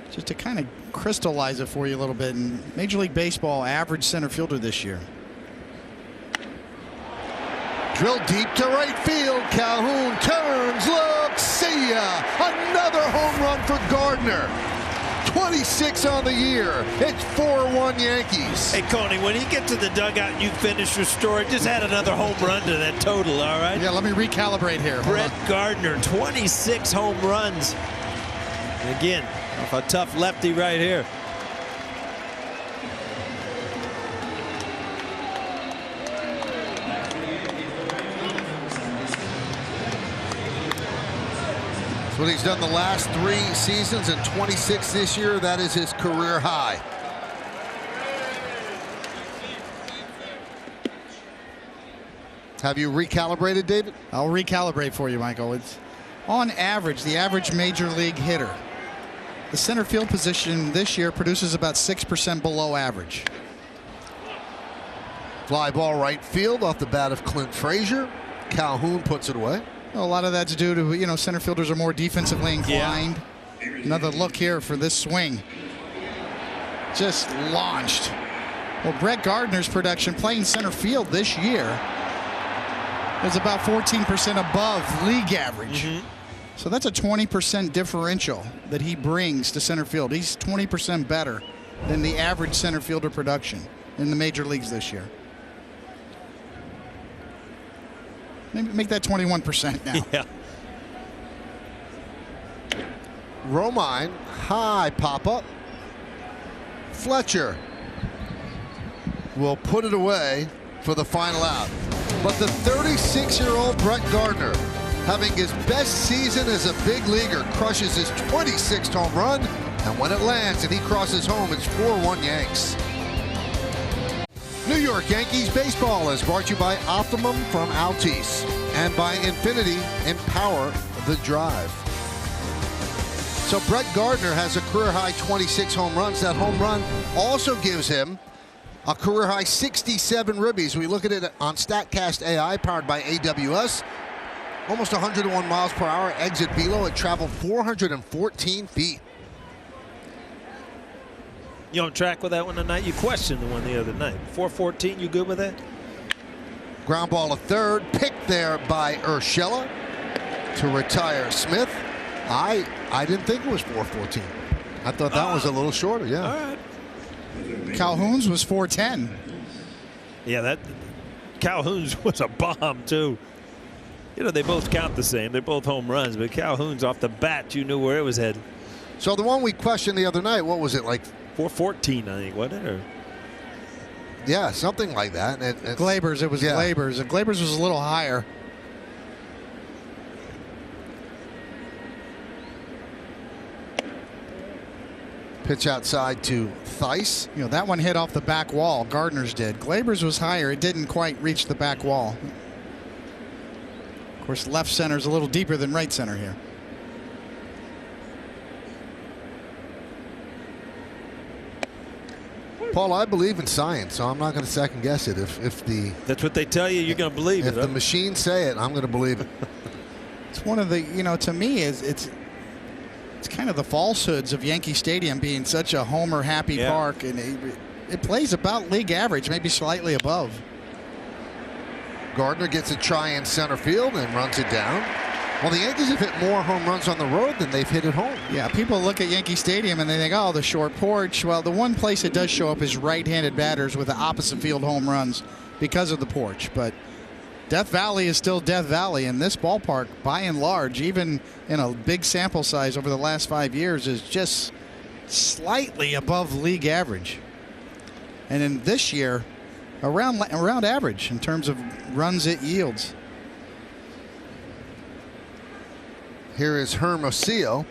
just to kind of crystallize it for you a little bit, in Major League Baseball, average center fielder this year. Drilled deep to right field. Calhoun turns, looks, see ya. Another home run for Gardner. 26 on the year. It's 4-1 Yankees. Hey, Coney, when you get to the dugout and you finish your story, just add another home run to that total, all right? Yeah, let me recalibrate here. Brett Gardner, 26 home runs. And again, off a tough lefty right here. What he's done the last 3 seasons and 26 this year. That is his career high. Have you recalibrated, David? I'll recalibrate for you, Michael. It's on average, the average major league hitter. The center field position this year produces about 6% below average. Fly ball right field off the bat of Clint Frazier. Calhoun puts it away. Well, a lot of that's due to, you know, center fielders are more defensively inclined. Yeah. Another look here for this swing. Just launched. Well, Brett Gardner's production playing center field this year is about 14% above league average. So that's a 20% differential that he brings to center field. He's 20% better than the average center fielder production in the major leagues this year. Maybe make that 21% now. Yeah. Romine, high pop-up. Fletcher will put it away for the final out. But the 36-year-old Brett Gardner, having his best season as a big leaguer, crushes his 26th home run. And when it lands and he crosses home, it's 4-1 Yanks. New York Yankees baseball is brought to you by Optimum from Altice and by Infinity, empower the drive. So Brett Gardner has a career-high 26 home runs. That home run also gives him a career-high 67 ribbies. We look at it on StatCast AI, powered by AWS. Almost 101 miles per hour exit velo. It traveled 414 feet. You on track with that one tonight? You questioned the one the other night. 414, you good with that? Ground ball to third, picked there by Urshela to retire Smith. I didn't think it was 414. I thought that was a little shorter, yeah. All right. Calhoun's was 410. Yeah, that Calhoun's was a bomb too. You know, they both count the same. They're both home runs, but Calhoun's off the bat, you knew where it was headed. So the one we questioned the other night, what was it, like 414, I think, wasn't it? Or... yeah, something like that. Glaber's, it was Glaber's. And Glaber's was a little higher. Pitch outside to Theis. You know, that one hit off the back wall. Gardner's did. Glaber's was higher. It didn't quite reach the back wall. Of course, left center's a little deeper than right center here. Paul, I believe in science, so I'm not going to second guess it. If the that's what they tell you, you're going to believe it. If the machines say it, I'm going to believe it. It's one of the, you know, to me, it's kind of the falsehoods of Yankee Stadium being such a homer-happy park, and it plays about league average, maybe slightly above. Gardner gets a try in center field and runs it down. Well, the Yankees have hit more home runs on the road than they've hit at home. Yeah, people look at Yankee Stadium and they think, oh, the short porch. Well, the one place it does show up is right-handed batters with the opposite field home runs because of the porch. But Death Valley is still Death Valley, and this ballpark, by and large, even in a big sample size over the last 5 years, is just slightly above league average. And in this year, around average in terms of runs it yields. Here is Hermosillo.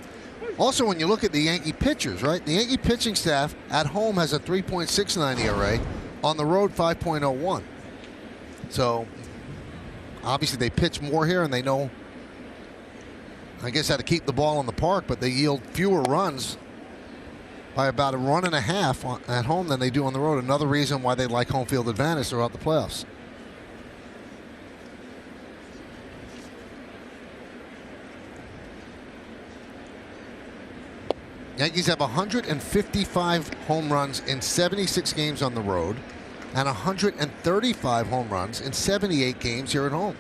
Also, when you look at the Yankee pitchers, right? The Yankee pitching staff at home has a 3.69 ERA. On the road, 5.01. So, obviously, they pitch more here, and they know, I guess, how to keep the ball in the park, but they yield fewer runs by about a run and a half at home than they do on the road. Another reason why they like home field advantage throughout the playoffs. Yankees have 155 home runs in 76 games on the road and 135 home runs in 78 games here at home.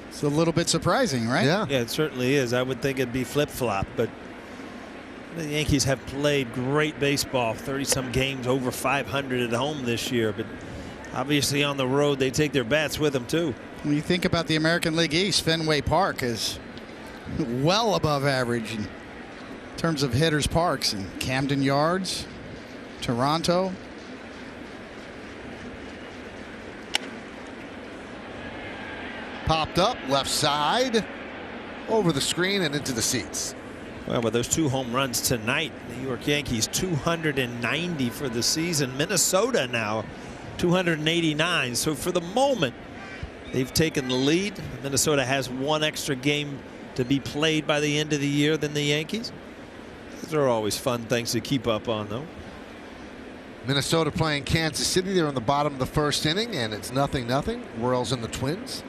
It's a little bit surprising, right? Yeah. Yeah, it certainly is. I would think it'd be flip-flop, but the Yankees have played great baseball, 30-some games, over 500 at home this year, but obviously on the road they take their bats with them too. When you think about the American League East, Fenway Park is well above average in terms of hitters' parks, and Camden Yards, Toronto. Popped up, left side, over the screen and into the seats. Well, with those 2 home runs tonight, the York Yankees 290 for the season. Minnesota now 289. So for the moment, they've taken the lead. Minnesota has 1 extra game to be played by the end of the year than the Yankees. Those are always fun things to keep up on, though. Minnesota playing Kansas City. They're in the bottom of the first inning, and it's 0-0. Royals and the Twins.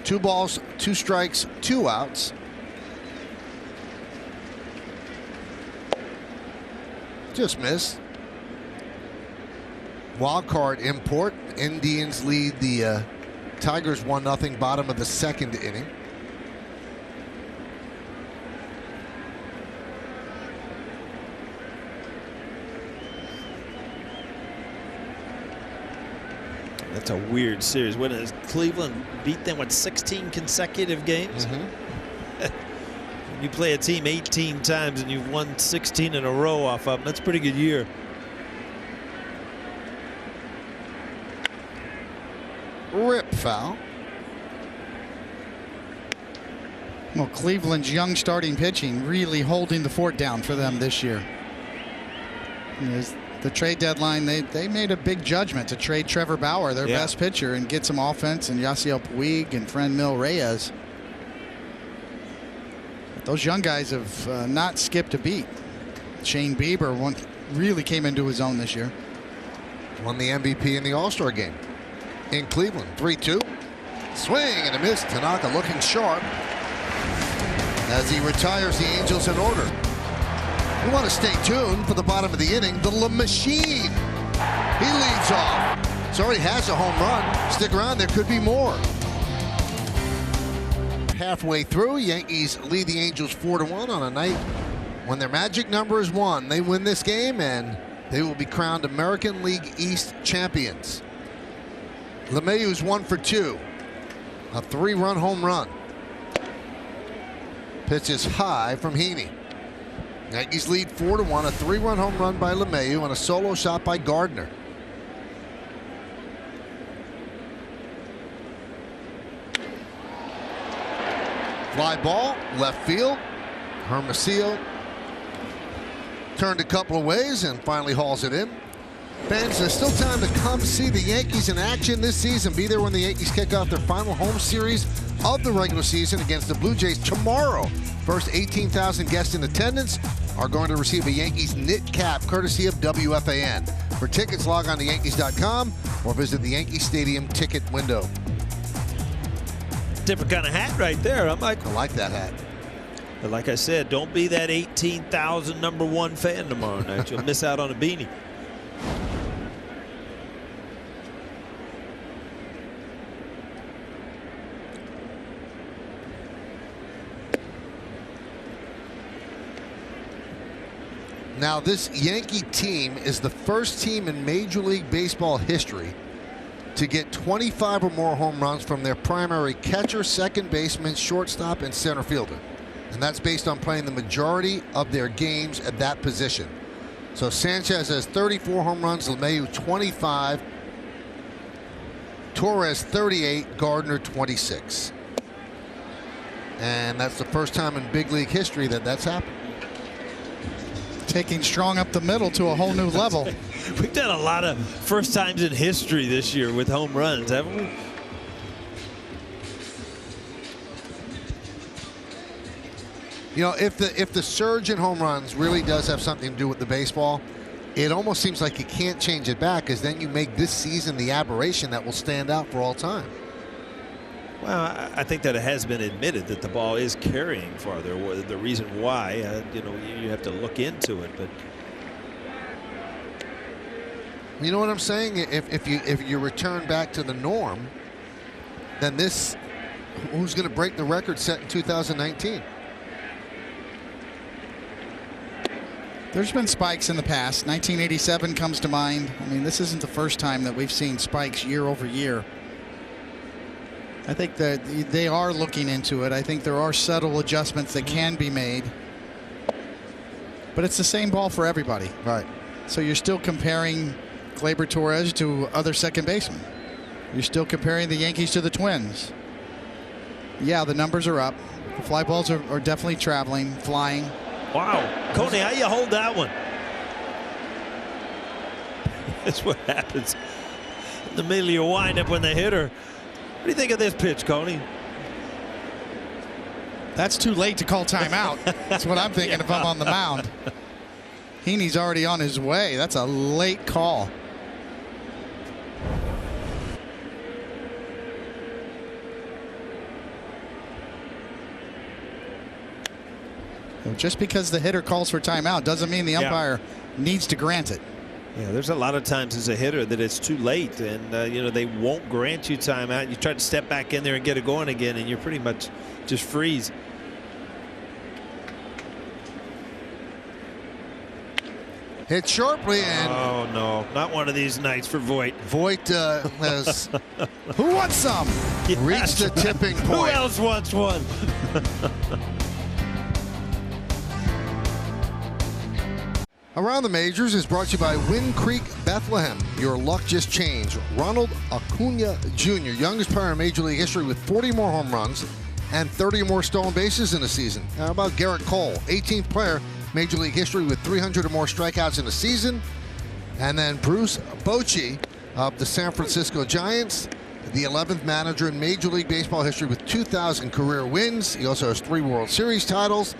Two balls, 2 strikes, 2 outs. Just missed. Wild card import. Indians lead the Tigers 1-0, bottom of the 2nd inning. That's a weird series. When has Cleveland beat them with 16 consecutive games? You play a team 18 times and you've won 16 in a row off of them. That's a pretty good year. Rip foul. Well, Cleveland's young starting pitching really holding the fort down for them this year. The trade deadline, they made a big judgment to trade Trevor Bauer, their best pitcher, and get some offense, and Yasiel Puig and Franmil Reyes. But those young guys have not skipped a beat. Shane Bieber really came into his own this year. Won the MVP in the All-Star game in Cleveland. 3-2. Swing and a miss. Tanaka looking sharp as he retires the Angels in order. We want to stay tuned for the bottom of the inning. The Machine. He leads off. Giants already has a home run. Stick around, there could be more. Halfway through, Yankees lead the Angels 4-1 on a night when their magic number is 1. They win this game and they will be crowned American League East champions. LeMahieu's 1 for 2. A 3-run home run. Pitch is high from Heaney. Yankees lead 4-1. A 3-run home run by LeMahieu and a solo shot by Gardner. Fly ball, left field. Hermosillo turned a couple of ways and finally hauls it in. Fans, there's still time to come see the Yankees in action this season. Be there when the Yankees kick off their final home series of the regular season against the Blue Jays tomorrow. First 18,000 guests in attendance are going to receive a Yankees knit cap courtesy of WFAN. For tickets, log on to Yankees.com or visit the Yankee Stadium ticket window. Different kind of hat right there. I'm like, I like that hat. But like I said, don't be that 18,000 #1 fan tomorrow night. You'll miss out on a beanie. Now, this Yankee team is the first team in Major League Baseball history to get 25 or more home runs from their primary catcher, second baseman, shortstop, and center fielder. And that's based on playing the majority of their games at that position. So Sanchez has 34 home runs, LeMahieu 25, Torres 38, Gardner 26. And that's the first time in big league history that that's happened. Taking Strong up the middle to a whole new level. We've done a lot of first times in history this year with home runs, haven't we? You know, if the surge in home runs really does have something to do with the baseball, it almost seems like you can't change it back, because then you make this season the aberration that will stand out for all time. Well, I think that it has been admitted that the ball is carrying farther. The reason why, you know, you have to look into it, but you know what I'm saying? If you return back to the norm, then who's going to break the record set in 2019? There's been spikes in the past. 1987 comes to mind. I mean, this isn't the first time that we've seen spikes year over year. I think that they are looking into it. I think there are subtle adjustments that can be made. But it's the same ball for everybody. Right. So you're still comparing Gleyber Torres to other second basemen. You're still comparing the Yankees to the Twins. Yeah, the numbers are up. The fly balls are definitely traveling, flying. wow. Coney, how you hold that one? That's what happens in the middle of your windup when the hitter. What do you think of this pitch, Coney? That's too late to call timeout. That's what I'm thinking if I'm on the mound. Heaney's already on his way. That's a late call. Just because the hitter calls for timeout doesn't mean the umpire needs to grant it. Yeah, there's a lot of times as a hitter that it's too late, and you know, they won't grant you timeout. You try to step back in there and get it going again, and you're pretty much just freeze. Hit sharply, and oh no, not one of these nights for Voit. Voit has Who wants some? reached the tipping Who point. else wants one? Around the Majors is brought to you by Wind Creek Bethlehem. Your luck just changed. Ronald Acuna Jr., youngest player in Major League history with 40 more home runs and 30 more stolen bases in a season. How about Garrett Cole, 18th player, Major League history with 300 or more strikeouts in a season. And then Bruce Bochy of the San Francisco Giants, the 11th manager in Major League Baseball history with 2,000 career wins. He also has 3 World Series titles.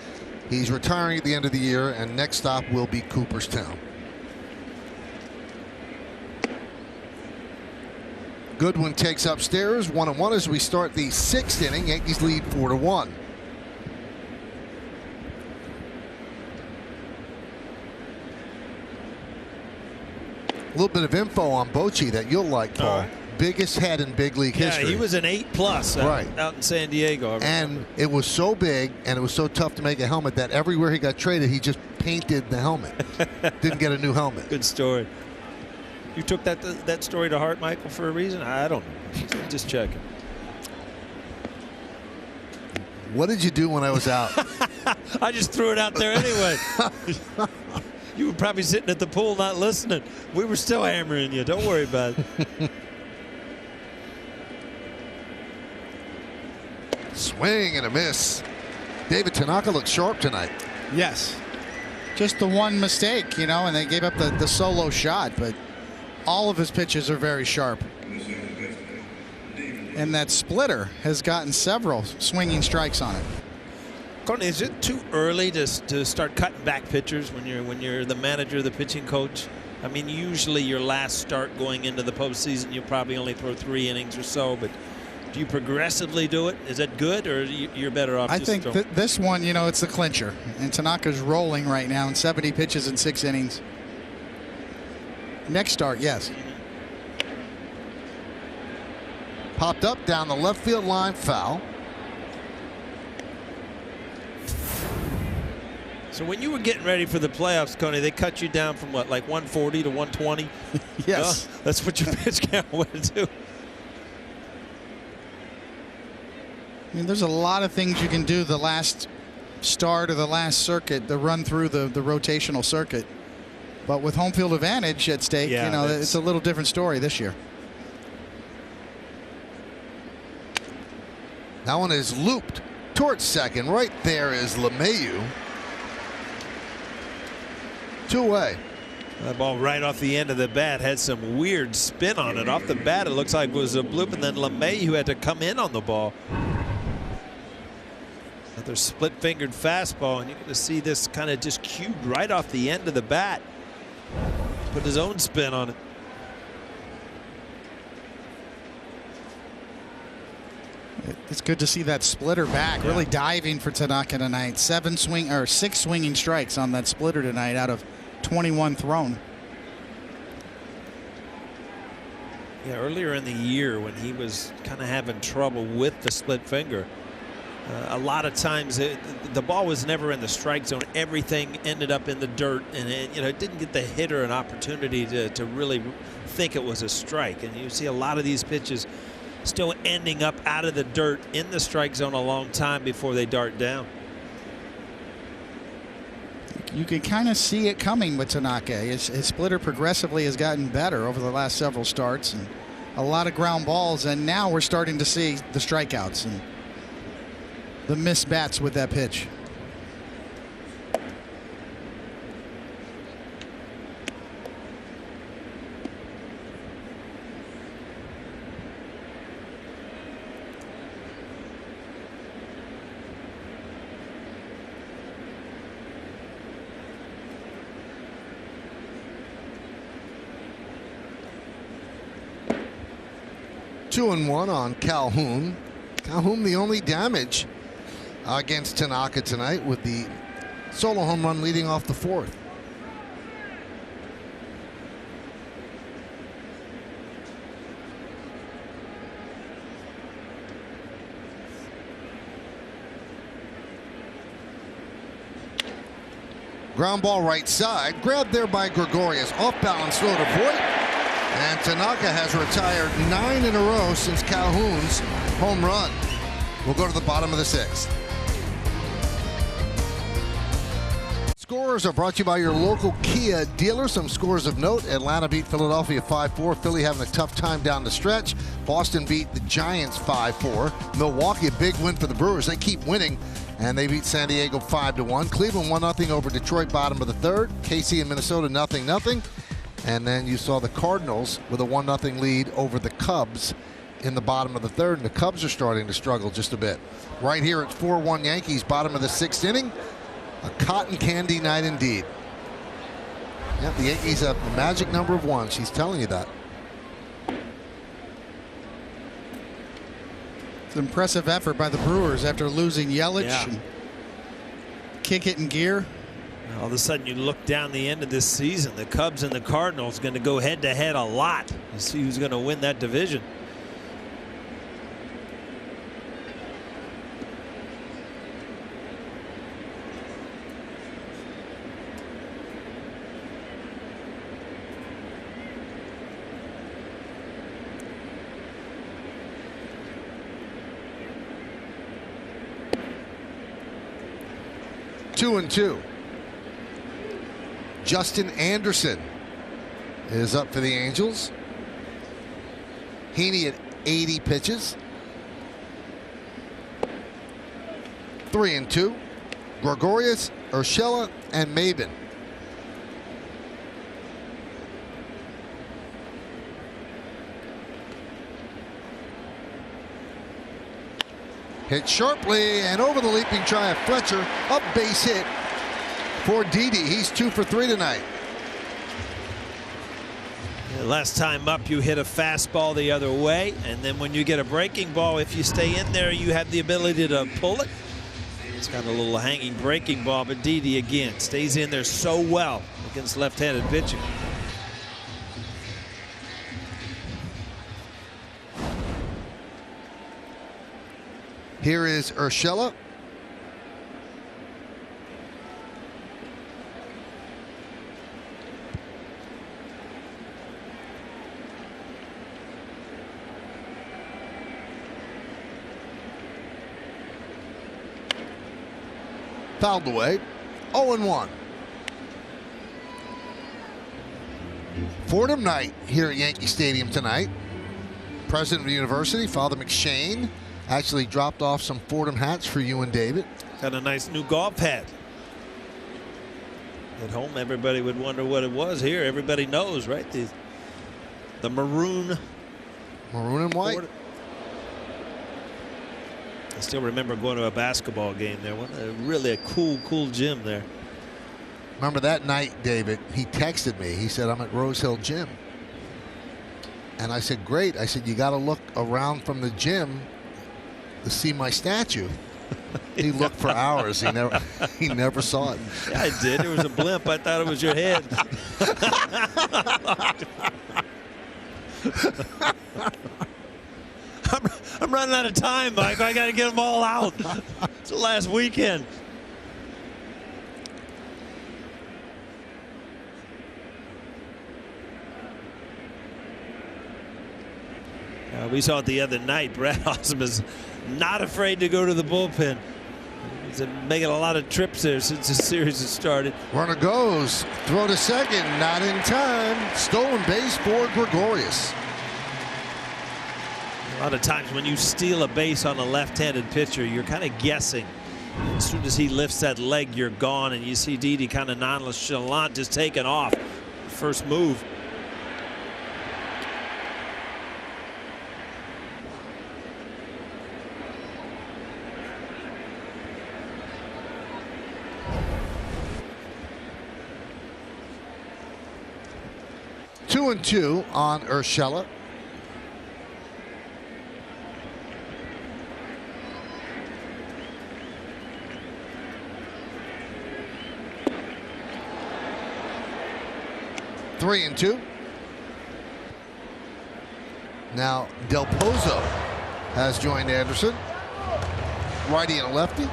He's retiring at the end of the year, and next stop will be Cooperstown. Goodwin takes upstairs, 1-1 as we start the 6th inning. Yankees lead 4-1. little bit of info on Bochy that you'll like, Paul. Right. Biggest head in big league history. Yeah, he was an 8+ out in San Diego. And it was so big and it was so tough to make a helmet that everywhere he got traded, he just painted the helmet. Didn't get a new helmet. Good story. You took that story to heart, Michael, for a reason? I don't know. Just checking. What did you do when I was out? I just threw it out there anyway. You were probably sitting at the pool not listening. We were still hammering you. Don't worry about it. Swing and a miss. David Tanaka looks sharp tonight. Yes. Just the one mistake, and they gave up the solo shot, but all of his pitches are very sharp. And that splitter has gotten several swinging strikes on it. Courtney, is it too early to start cutting back pitchers when you're the manager, the pitching coach? I mean, usually your last start going into the postseason, you probably only throw 3 innings or so, but do you progressively do it? Is that good, or you're better off? I think this one, it's the clincher, and Tanaka's rolling right now in 70 pitches in 6 innings. Next start, yes. Popped up down the left field line, foul. So when you were getting ready for the playoffs, Coney, they cut you down from what, like 140 to 120? Yes. Oh, that's what your pitch count went to. I mean, there's a lot of things you can do the last start or the last circuit, the run through the rotational circuit. But with home field advantage at stake, it's a little different story this year. That one is looped towards second. Right there is LeMahieu. 2 away. That ball right off the end of the bat had some weird spin on it. Off the bat, it looks like it was a bloop, and then LeMahieu had to come in on the ball. Another split-fingered fastball, and you're going to see this kind of just cued right off the end of the bat. Put his own spin on it. It's good to see that splitter back, really diving for Tanaka tonight. 6 swinging strikes on that splitter tonight out of 21 thrown. Yeah, earlier in the year when he was kind of having trouble with the split finger, a lot of times the ball was never in the strike zone. Everything ended up in the dirt, and it didn't get the hitter an opportunity to really think it was a strike. And you see a lot of these pitches still ending up out of the dirt in the strike zone a long time before they dart down. You can kind of see it coming with Tanaka. His splitter progressively has gotten better over the last several starts, and a lot of ground balls, and now we're starting to see the strikeouts and the missed bats with that pitch. Two and one on Calhoun. Calhoun the only damage against Tanaka tonight with the solo home run leading off the 4th. Ground ball right side, grabbed there by Gregorius, off balance throw to Voit. And Tanaka has retired 9 in a row since Calhoun's home run. We'll go to the bottom of the 6th. Scores are brought to you by your local Kia dealer. Some scores of note: Atlanta beat Philadelphia 5-4. Philly having a tough time down the stretch. Boston beat the Giants 5-4. Milwaukee, a big win for the Brewers. They keep winning, and they beat San Diego 5-1. Cleveland 1-0 over Detroit, bottom of the 3rd. KC and Minnesota 0-0. And then you saw the Cardinals with a 1-0 lead over the Cubs in the bottom of the 3rd. And the Cubs are starting to struggle just a bit. Right here at 4-1 Yankees, bottom of the 6th inning. A cotton candy night indeed. Yep, the Yankees have the magic number of 1. She's telling you that. It's an impressive effort by the Brewers after losing Yelich and kick it in gear. All of a sudden, you look down the end of this season, the Cubs and the Cardinals going to go head-to-head a lot. You see who's going to win that division. Two and two. Justin Anderson is up for the Angels. Heaney at 80 pitches. 3 and 2. Gregorius, Urshela, and Maben. Hit sharply and over the leaping try of Fletcher. Up base hit for Didi. He's 2 for 3 tonight. Last time up, you hit a fastball the other way, and then when you get a breaking ball, if you stay in there, you have the ability to pull it. It's got a little hanging breaking ball, but Didi again stays in there so well against left-handed pitching. Here is Urshela. Fouled away. 0-1. Fordham night here at Yankee Stadium tonight. President of the university, Father McShane, actually dropped off some Fordham hats for you and David. Got a nice new golf hat. At home, everybody would wonder what it was. Here, everybody knows, right? The maroon. Maroon and white. Fordham. I still remember going to a basketball game there. Really a cool gym there. Remember that night, David, he texted me. He said, I'm at Rose Hill Gym. And I said, great. I said, you got to look around from the gym to see my statue. He looked for hours. He never saw it. Yeah, I did. There was a blimp. I thought it was your head. I'm running out of time, Mike. I got to get them all out. It's the last weekend. We saw it the other night. Brad Awesome is not afraid to go to the bullpen. He's making a lot of trips there since the series has started. Runner goes. Throw to second. Not in time. Stolen base for Gregorius. A lot of times when you steal a base on a left-handed pitcher, you're kind of guessing. As soon as he lifts that leg, you're gone, and you see Didi kind of nonchalant just taking off. First move. Two and two on Urshela. Three and two. Now Del Pozo has joined Anderson. Righty and lefty.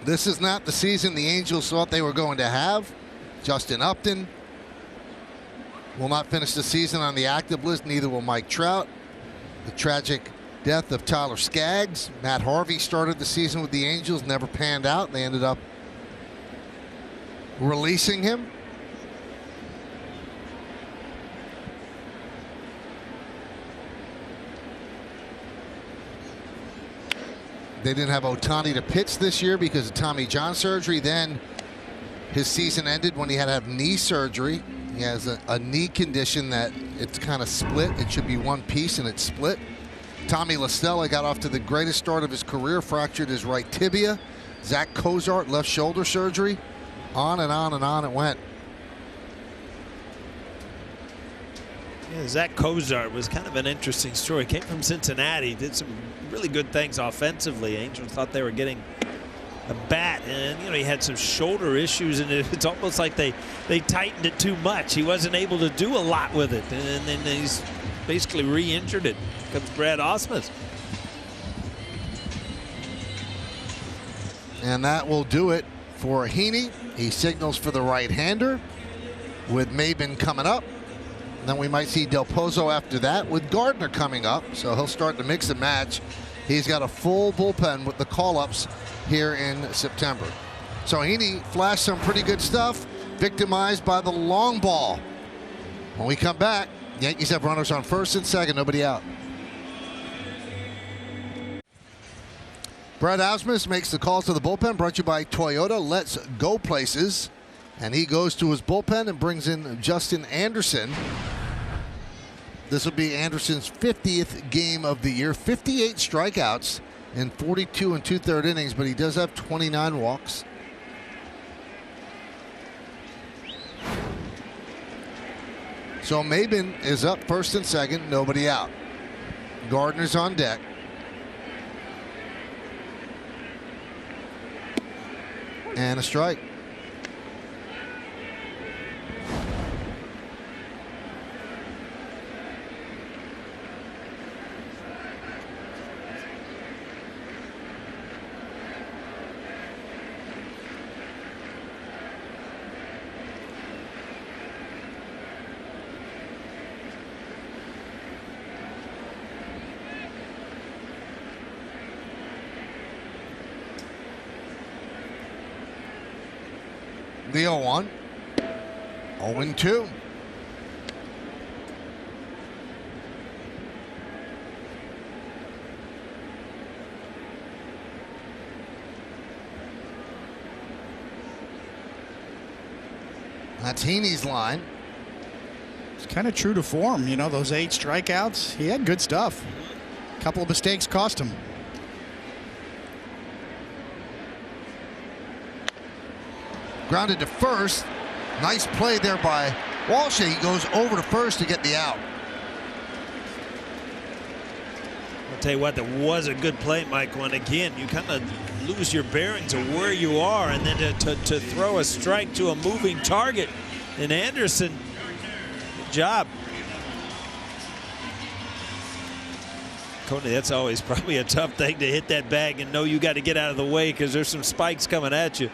This is not the season the Angels thought they were going to have. Justin Upton will not finish the season on the active list. Neither will Mike Trout. The tragic death of Tyler Skaggs. Matt Harvey started the season with the Angels, never panned out. They ended up releasing him. They didn't have Ohtani to pitch this year because of Tommy John surgery. Then his season ended when he had to have knee surgery He has a knee condition that it's kind of split. It should be one piece, and it's split. Tommy La Stella got off to the greatest start of his career, fractured his right tibia. Zach Cozart, left shoulder surgery. On and on and on it went. Yeah, Zach Cozart was kind of an interesting story. Came from Cincinnati, did some really good things offensively. Angels thought they were getting a bat, and he had some shoulder issues, and it's almost like they tightened it too much. He wasn't able to do a lot with it, and then he's basically re-injured it. Comes Brad Ausmus. And that will do it for Heaney. He signals for the right-hander with Maben coming up. And then we might see Del Pozo after that with Gardner coming up. So he'll start to mix and match. He's got a full bullpen with the call-ups here in September. So Heaney flashed some pretty good stuff, victimized by the long ball. When we come back, Yankees have runners on first and second, nobody out. Brad Ausmus makes the calls to the bullpen, brought to you by Toyota. Let's go places. And he goes to his bullpen and brings in Justin Anderson. This will be Anderson's 50th game of the year. 58 strikeouts in 42 and 2/3 innings, but he does have 29 walks. So Maben is up first and second, nobody out. Gardner's on deck. And a strike. The 0-1. 0-2. That's Heaney's line. It's kind of true to form, those 8 strikeouts. He had good stuff. A couple of mistakes cost him. Grounded to first. Nice play there by Walsh. He goes over to first to get the out. I'll tell you what, that was a good play, Michael. And again, you kind of lose your bearings of where you are, and then to throw a strike to a moving target. And Anderson, good job. Coney, that's always probably a tough thing to hit that bag and know you got to get out of the way because there's some spikes coming at you.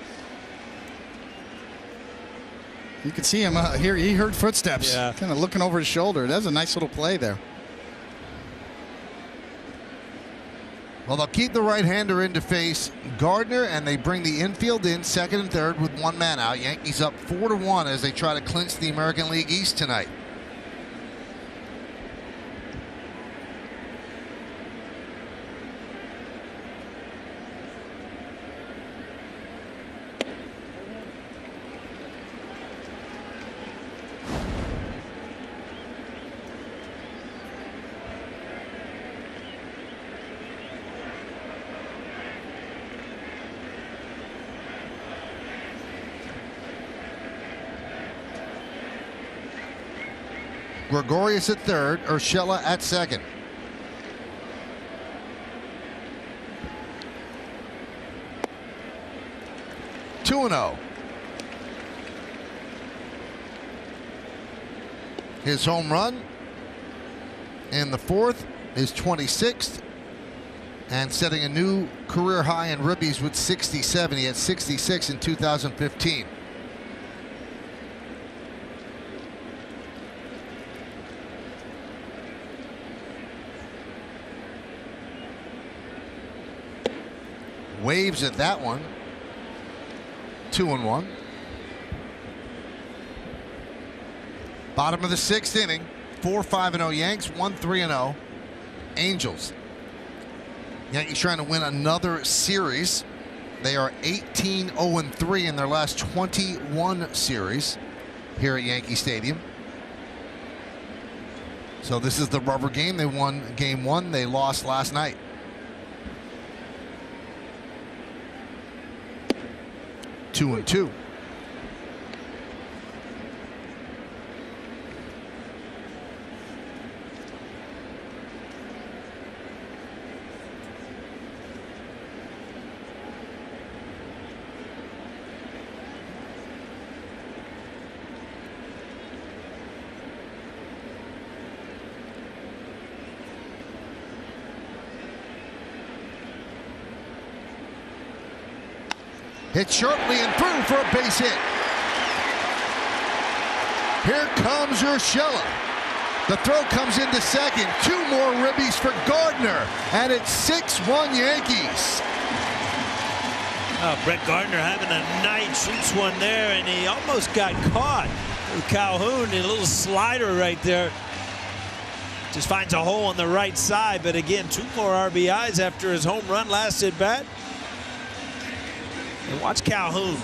You can see him here. He heard footsteps, yeah, kind of looking over his shoulder. That's a nice little play there. Well, they'll keep the right-hander in to face Gardner, and they bring the infield in second and third with one man out. Yankees up 4-1 as they try to clinch the American League East tonight. Gregorius at third, Urshela at second. Two 2-0. His home run in the fourth is 26th and setting a new career high in ribbies with 67. He had 66 in 2015. Waves at that one. 2-1. Bottom of the sixth inning. 4-5-0 Yanks, 1-3-0 Angels. Yankees trying to win another series. They are 18-0-3 in their last 21 series. here at Yankee Stadium. So this is the rubber game. They won game 1. They lost last night. 2-2. Hit sharply and through for a base hit. Here comes Urshela. The throw comes into second. 2 more ribbies for Gardner, and it's 6-1 Yankees. Brett Gardner having a night, shoots one there, and he almost got caught with Calhoun. A little slider right there. Just finds a hole on the right side, but again, 2 more RBIs after his home run last at bat. And watch Calhoun.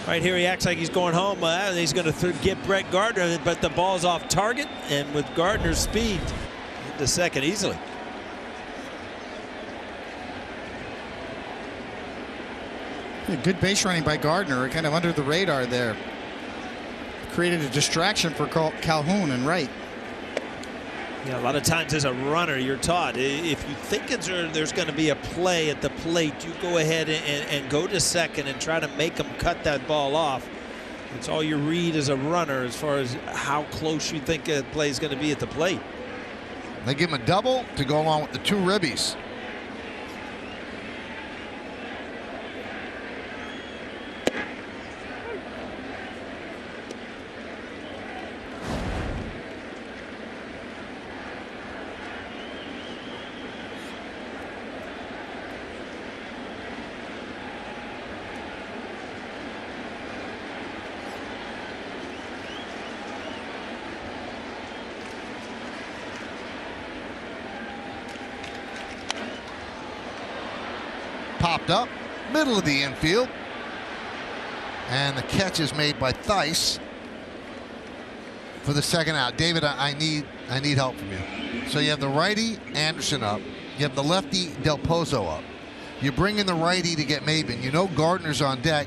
Right here, he acts like he's going home. He's going to get Brett Gardner, but the ball's off target, and with Gardner's speed, into second easily. Good base running by Gardner, kind of under the radar there. Created a distraction for Calhoun and right. Yeah, a lot of times as a runner, you're taught if you think there's going to be a play at the plate, you go ahead and go to second and try to make them cut that ball off. It's all you read as a runner as far as how close you think a play is going to be at the plate. They give him a double to go along with the 2 ribbies. Popped up, middle of the infield. And the catch is made by Theis for the second out. David, I need help from you. So you have the righty, Anderson, up. You have the lefty, Del Pozo up. You bring in the righty to get Maben. You know Gardner's on deck.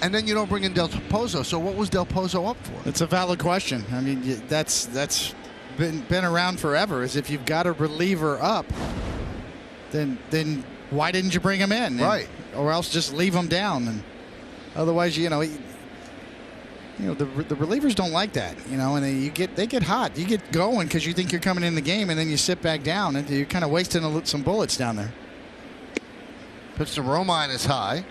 And then you don't bring in Del Pozo. So what was Del Pozo up for? It's a valid question. I mean, that's been around forever. Is if you've got a reliever up, then why didn't you bring him in? Right. Or else just leave him down. And otherwise, the relievers don't like that, and they get hot. You get going because you think you're coming in the game, and then you sit back down, and you're kind of wasting some bullets down there. Pitch to Romine is high.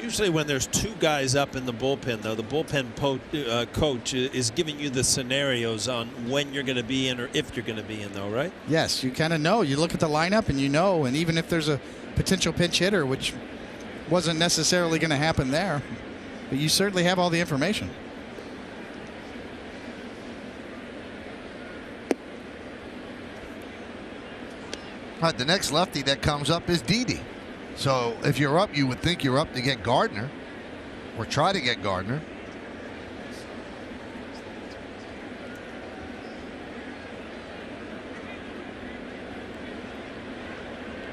Usually when there's 2 guys up in the bullpen, though, the bullpen coach is giving you the scenarios on when you're going to be in or if you're going to be in, though, right? Yes, you kind of know. You look at the lineup and and even if there's a potential pinch hitter, which wasn't necessarily going to happen there, but you certainly have all the information. All right, the next lefty that comes up is Didi. So if you're up, you would think you're up to get Gardner or try to get Gardner.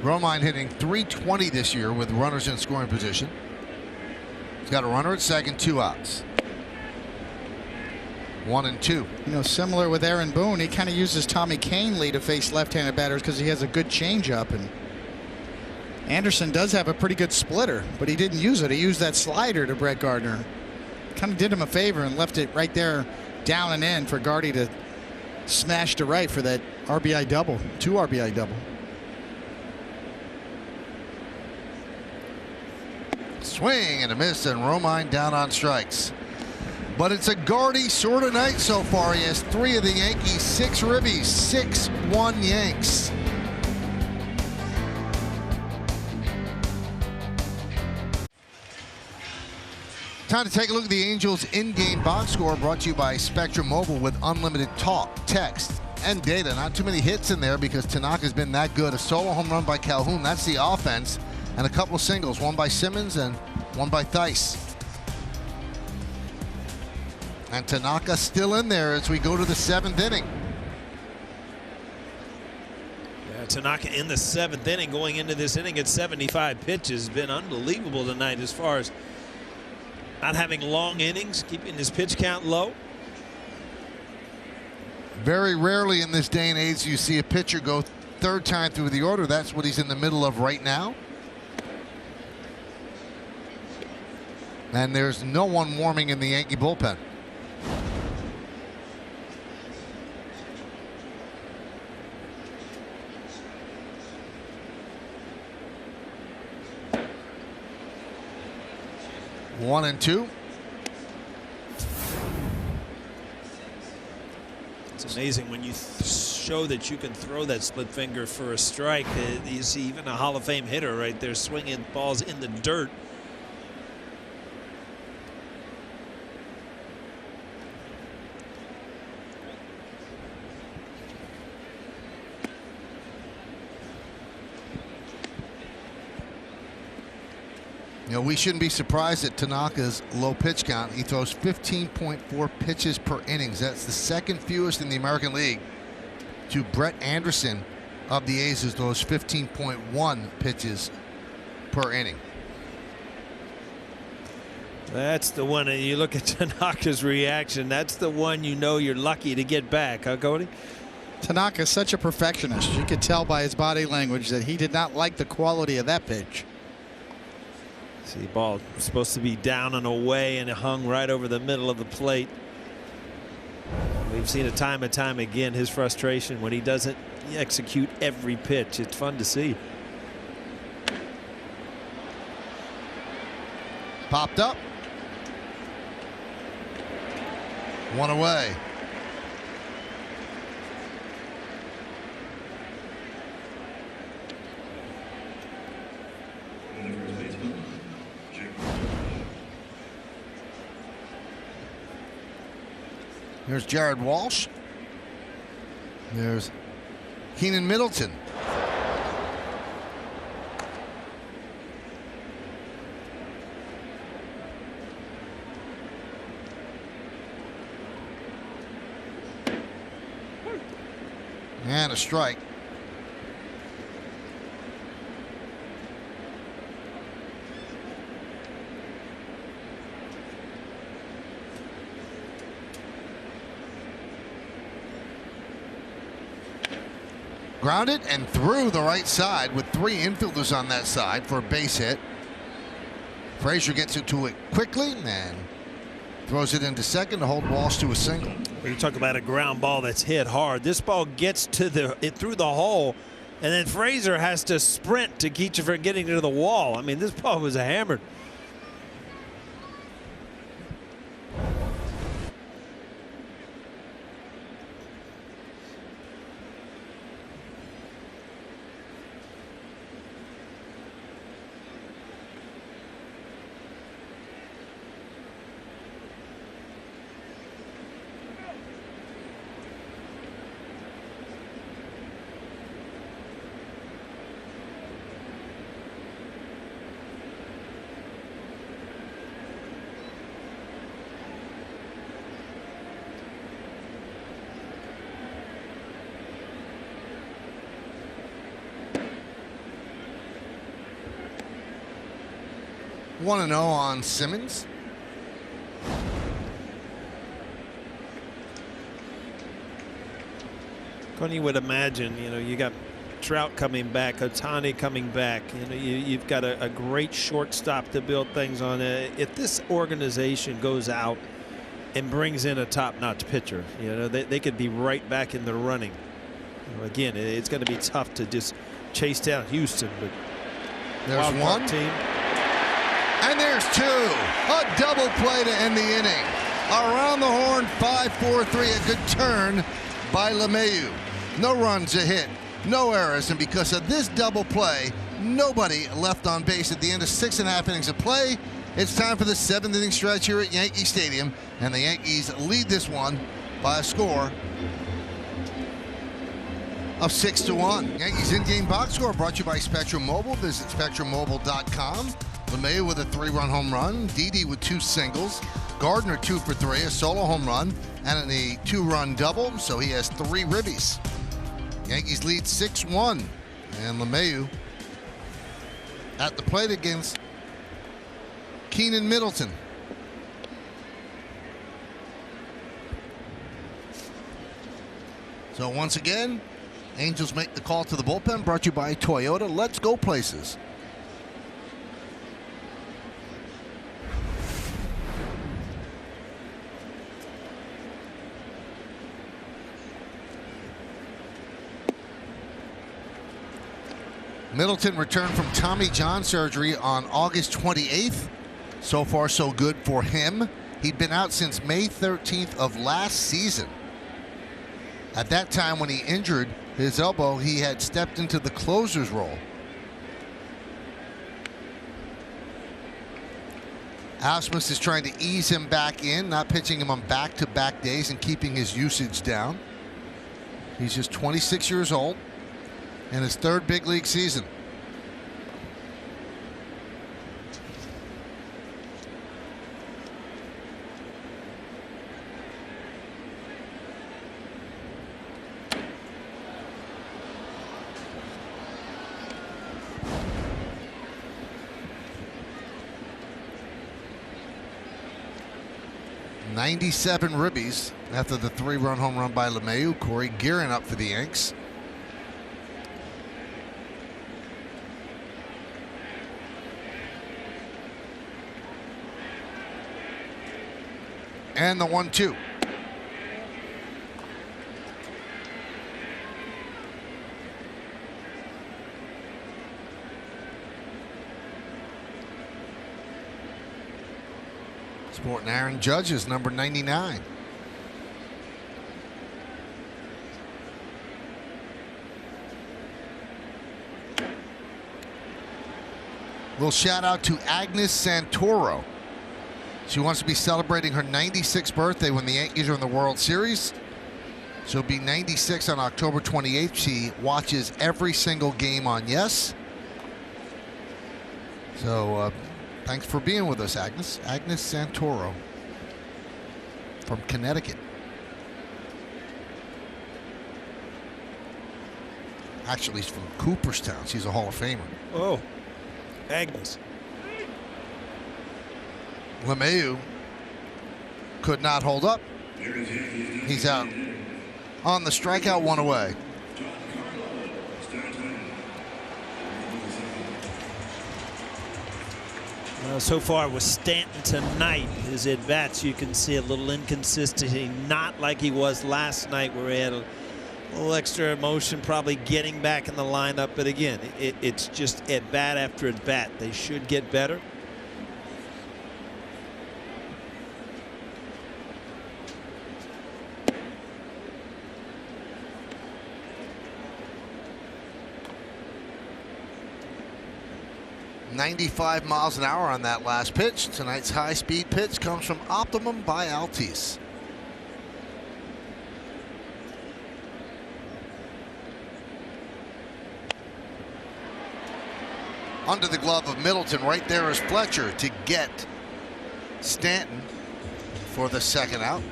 Romine hitting .320 this year with runners in scoring position. He's got a runner at second, 2 outs. 1 and 2. Similar with Aaron Boone, he kind of uses Tommy Kahnle to face left-handed batters because he has a good changeup, and Anderson does have a pretty good splitter, but he didn't use it. He used that slider to Brett Gardner. Kind of did him a favor and left it right there down and in for Gardy to smash to right for that RBI double, 2 RBI double. Swing and a miss, and Romine down on strikes. But it's a Gardy sort of night so far. He has 3 of the Yankees, 6 ribbies, 6-1 Yanks. Time to take a look at the Angels in-game box score, brought to you by Spectrum Mobile with unlimited talk, text, and data. Not too many hits in there because Tanaka's been that good. A solo home run by Calhoun, that's the offense, and a couple of singles, one by Simmons and one by Theis. And Tanaka still in there as we go to the 7th inning. Yeah, Tanaka in the 7th inning, going into this inning at 75 pitches. Been unbelievable tonight as far as not having long innings, keeping his pitch count low. Very rarely in this day and age you see a pitcher go 3rd time through the order. That's what he's in the middle of right now. And there's no one warming in the Yankee bullpen. One and two. It's amazing when you show that you can throw that split finger for a strike. You see even a Hall of Fame hitter right there swinging balls in the dirt. You know, we shouldn't be surprised at Tanaka's low pitch count. He throws 15.4 pitches per innings. That's the 2nd fewest in the American League to Brett Anderson of the A's, who throws 15.1 pitches per inning. That's the one, and you look at Tanaka's reaction, that's the one you know you're lucky to get back, huh, Cody? Tanaka's such a perfectionist. You could tell by his body language that he did not like the quality of that pitch. See, ball supposed to be down and away, and it hung right over the middle of the plate. We've seen it time and time again, his frustration when he doesn't execute every pitch. It's fun to see. Popped up. One away. Here's Jared Walsh. There's Keenan Middleton. And a strike. Grounded and through the right side with 3 infielders on that side for a base hit. Frazier gets to it quickly and throws it into second to hold Walsh to a single. You talk about a ground ball that's hit hard. This ball gets to through the hole, and then Frazier has to sprint to keep you from getting to the wall. I mean, this ball was hammered. One and 0 on Simmons. Connie would imagine, you know, you got Trout coming back, Ohtani coming back. You know, you've got a great shortstop to build things on. If this organization goes out and brings in a top-notch pitcher, you know, they could be right back in the running. You know, again, it's going to be tough to just chase down Houston, but there's one team. And there's 2. A double play to end the inning. Around the horn, 5-4-3. A good turn by LeMahieu. No runs, a hit, no errors, and because of this double play, nobody left on base at the end of 6.5 innings of play. It's time for the 7th inning stretch here at Yankee Stadium, and the Yankees lead this one by a score of 6-1. Yankees in-game box score brought to you by Spectrum Mobile. Visit SpectrumMobile.com LeMahieu with a 3-run home run. Didi with 2 singles. Gardner 2 for 3, a solo home run, and a 2-run double, so he has 3 ribbies. Yankees lead 6-1, and LeMahieu at the plate against Keenan Middleton. So once again, Angels make the call to the bullpen, brought to you by Toyota. Let's go places. Middleton returned from Tommy John surgery on August 28th. So far, so good for him. He'd been out since May 13th of last season. At that time, when he injured his elbow, he had stepped into the closer's role. Ausmus is trying to ease him back in, not pitching him on back-to-back days and keeping his usage down. He's just 26 years old in his 3rd big league season. '97 ribbies after the 3-run home run by LeMahieu. Corey gearing up for the Yanks. And the 1-2. Sporting Aaron Judge is number 99. Little shout out to Agnes Santoro. She wants to be celebrating her 96th birthday when the Yankees are in the World Series. She'll be 96 on October 28th. She watches every single game on Yes. So thanks for being with us, Agnes. Agnes Santoro from Connecticut. Actually, she's from Cooperstown. She's a Hall of Famer. Oh, Agnes. LeMahieu could not hold up. He's out on the strikeout, 1 away. So far with Stanton tonight, his at-bats, you can see a little inconsistency, not like he was last night where he had a little extra emotion, probably getting back in the lineup. But again, it's just at-bat after at-bat. They should get better. .95 miles an hour on that last pitch. Tonight's high-speed pitch comes from Optimum by Altice. Under the glove of Middleton. Right there is Fletcher to get Stanton for the 2nd out.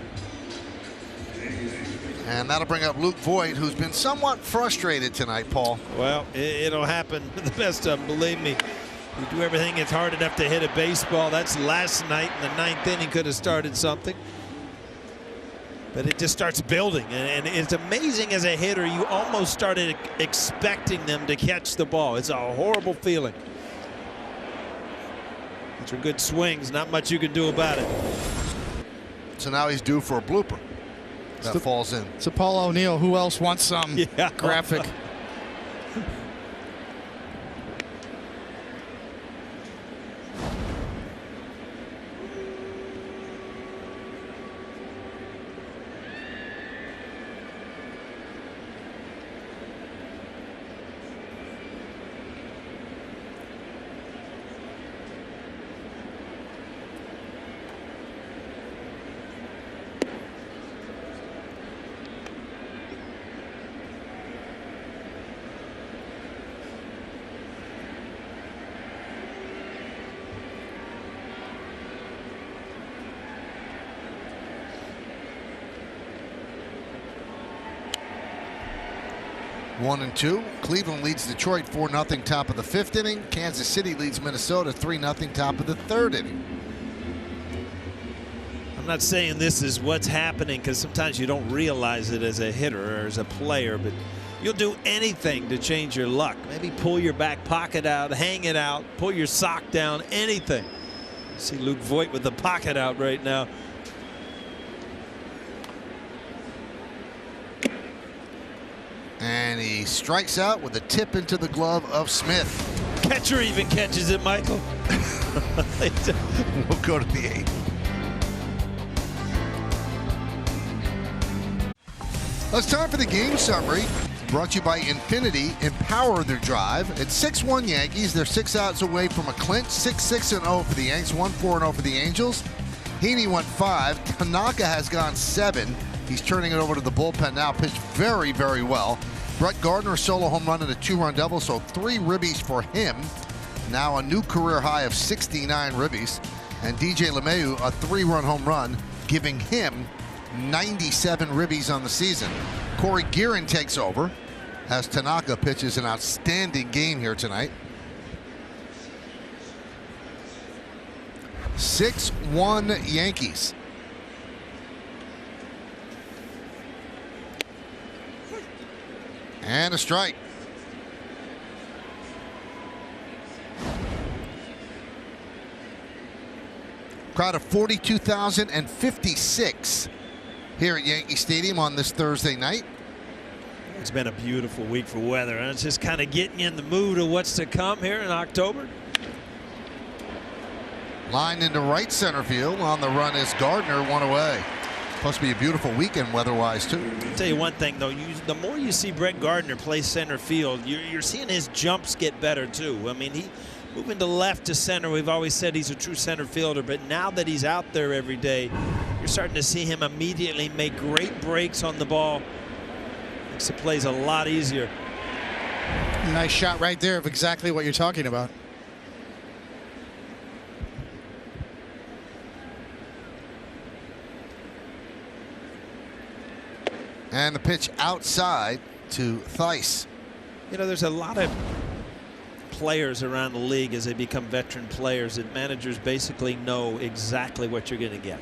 And that'll bring up Luke Voigt, who's been somewhat frustrated tonight, Paul. Well, it'll happen to the best of them, believe me. You do everything it's hard enough to hit a baseball. That's last night in the 9th inning, could have started something. But it just starts building. And it's amazing as a hitter, you almost started expecting them to catch the ball. It's a horrible feeling. These are good swings. Not much you can do about it. So now he's due for a blooper that falls in. So Paul O'Neill, who else wants some graphic? 1-2. Cleveland leads Detroit 4-0 top of the 5th inning. Kansas City leads Minnesota 3-0 top of the 3rd inning. I'm not saying this is what's happening, because sometimes you don't realize it as a hitter or as a player, but you'll do anything to change your luck. Maybe pull your back pocket out, hang it out, pull your sock down, anything. See Luke Voigt with the pocket out right now. And he strikes out with a tip into the glove of Smith. Catcher even catches it, Michael. We'll go to the 8th. Well, it's time for the game summary. Brought to you by Infinity. Empower their drive. It's 6-1 Yankees. They're 6 outs away from a clinch. 6-6-0 for the Yanks. 1-4-0 for the Angels. Heaney went 5. Tanaka has gone 7. He's turning it over to the bullpen now. Pitched very, very well. Brett Gardner, solo home run and a 2-run double, so 3 ribbies for him. Now a new career high of 69 ribbies. And DJ LeMahieu, a 3-run home run, giving him 97 ribbies on the season. Corey Guerin takes over as Tanaka pitches an outstanding game here tonight. 6-1 Yankees. And a strike. Crowd of 42,056 here at Yankee Stadium on this Thursday night. It's been a beautiful week for weather, and it's just kind of getting you in the mood of what's to come here in October. Line into right center field. On the run is Gardner, 1 away. Supposed to be a beautiful weekend weather-wise, too. I'll tell you one thing, though. The more you see Brett Gardner play center field, you're seeing his jumps get better, too. I mean, he moving to left to center. We've always said he's a true center fielder, but now that he's out there every day, you're starting to see him immediately make great breaks on the ball. Makes the plays a lot easier. Nice shot right there of exactly what you're talking about. And the pitch outside to Theis. You know, there's a lot of players around the league as they become veteran players that managers basically know exactly what you're going to get.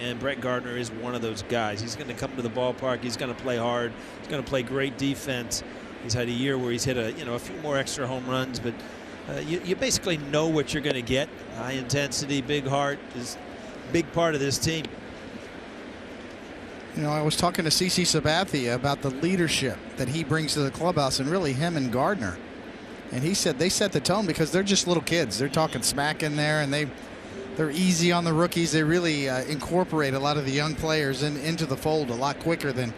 And Brett Gardner is one of those guys. He's going to come to the ballpark. He's going to play hard. He's going to play great defense. He's had a year where he's hit a few more extra home runs, but you basically know what you're going to get. High intensity, big heart is a big part of this team. You know, I was talking to CC Sabathia about the leadership that he brings to the clubhouse, and really him and Gardner. And he said they set the tone because they're just little kids. They're talking smack in there, and they're easy on the rookies. They really incorporate a lot of the young players into the fold a lot quicker than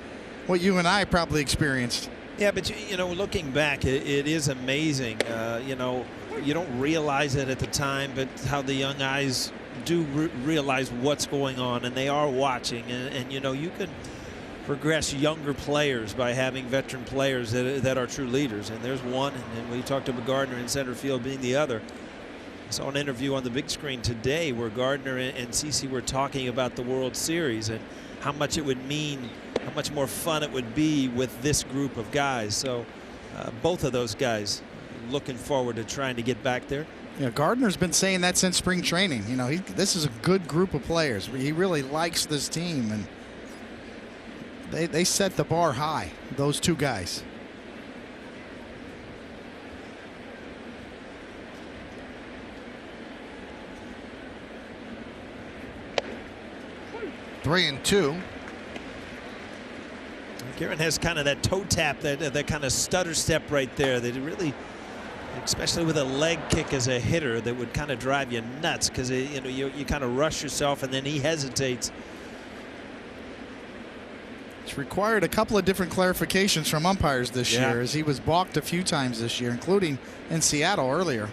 what you and I probably experienced. Yeah, but you know, looking back, it is amazing. You know, you don't realize it at the time, but how the young eyes do realize what's going on, and they are watching, and you know, you can progress younger players by having veteran players that are true leaders, and there's one, and we talked about Gardner in center field being the other. I saw an interview on the big screen today where Gardner and CC were talking about the World Series and how much it would mean, how much more fun it would be with this group of guys. So both of those guys looking forward to trying to get back there. Yeah, Gardner's been saying that since spring training. You know, this is a good group of players. He really likes this team, and they set the bar high, those two guys. Three and two. Guerin has kind of that toe tap, that kind of stutter step right there that really, especially with a leg kick as a hitter, that would kind of drive you nuts because you know, you kind of rush yourself and then he hesitates. It's required a couple of different clarifications from umpires this year, as he was balked a few times this year, including in Seattle earlier.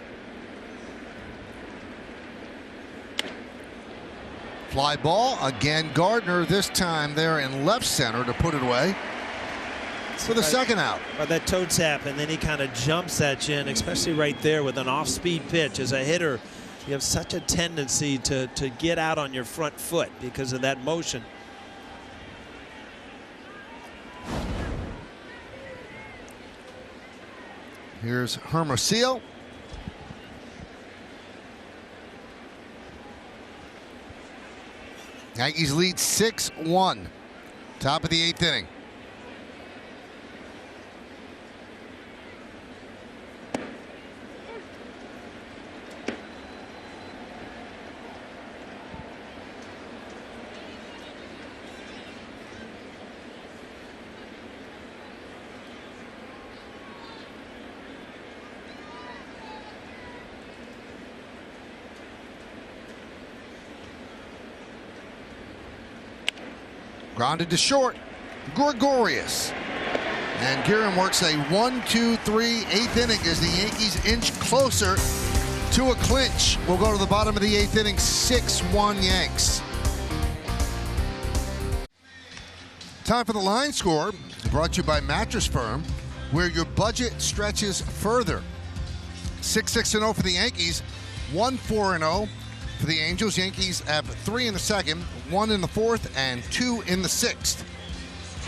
Fly ball again. Gardner this time there in left center to put it away for the second out. But that toe tap, and then he kind of jumps at you, and especially right there with an off-speed pitch. As a hitter, you have such a tendency to get out on your front foot because of that motion. Here's Hermosillo. Yankees lead 6-1. Top of the 8th inning. Grounded to short, Gregorius. And Guerin works a 1-2-3 8th inning as the Yankees inch closer to a clinch. We'll go to the bottom of the 8th inning, 6-1 Yanks. Time for the line score, brought to you by Mattress Firm, where your budget stretches further. 6-6-0 for the Yankees, 1-4-0 for the Angels. Yankees have 3 in the second, 1 in the fourth, and 2 in the sixth.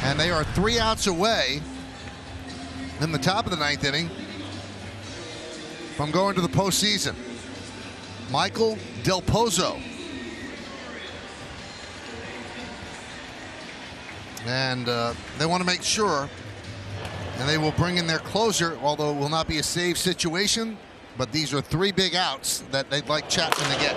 And they are 3 outs away in the top of the 9th inning from going to the postseason. Michael Del Pozo. And they want to make sure, and they will bring in their closer, although it will not be a save situation, but these are 3 big outs that they'd like Chapman to get.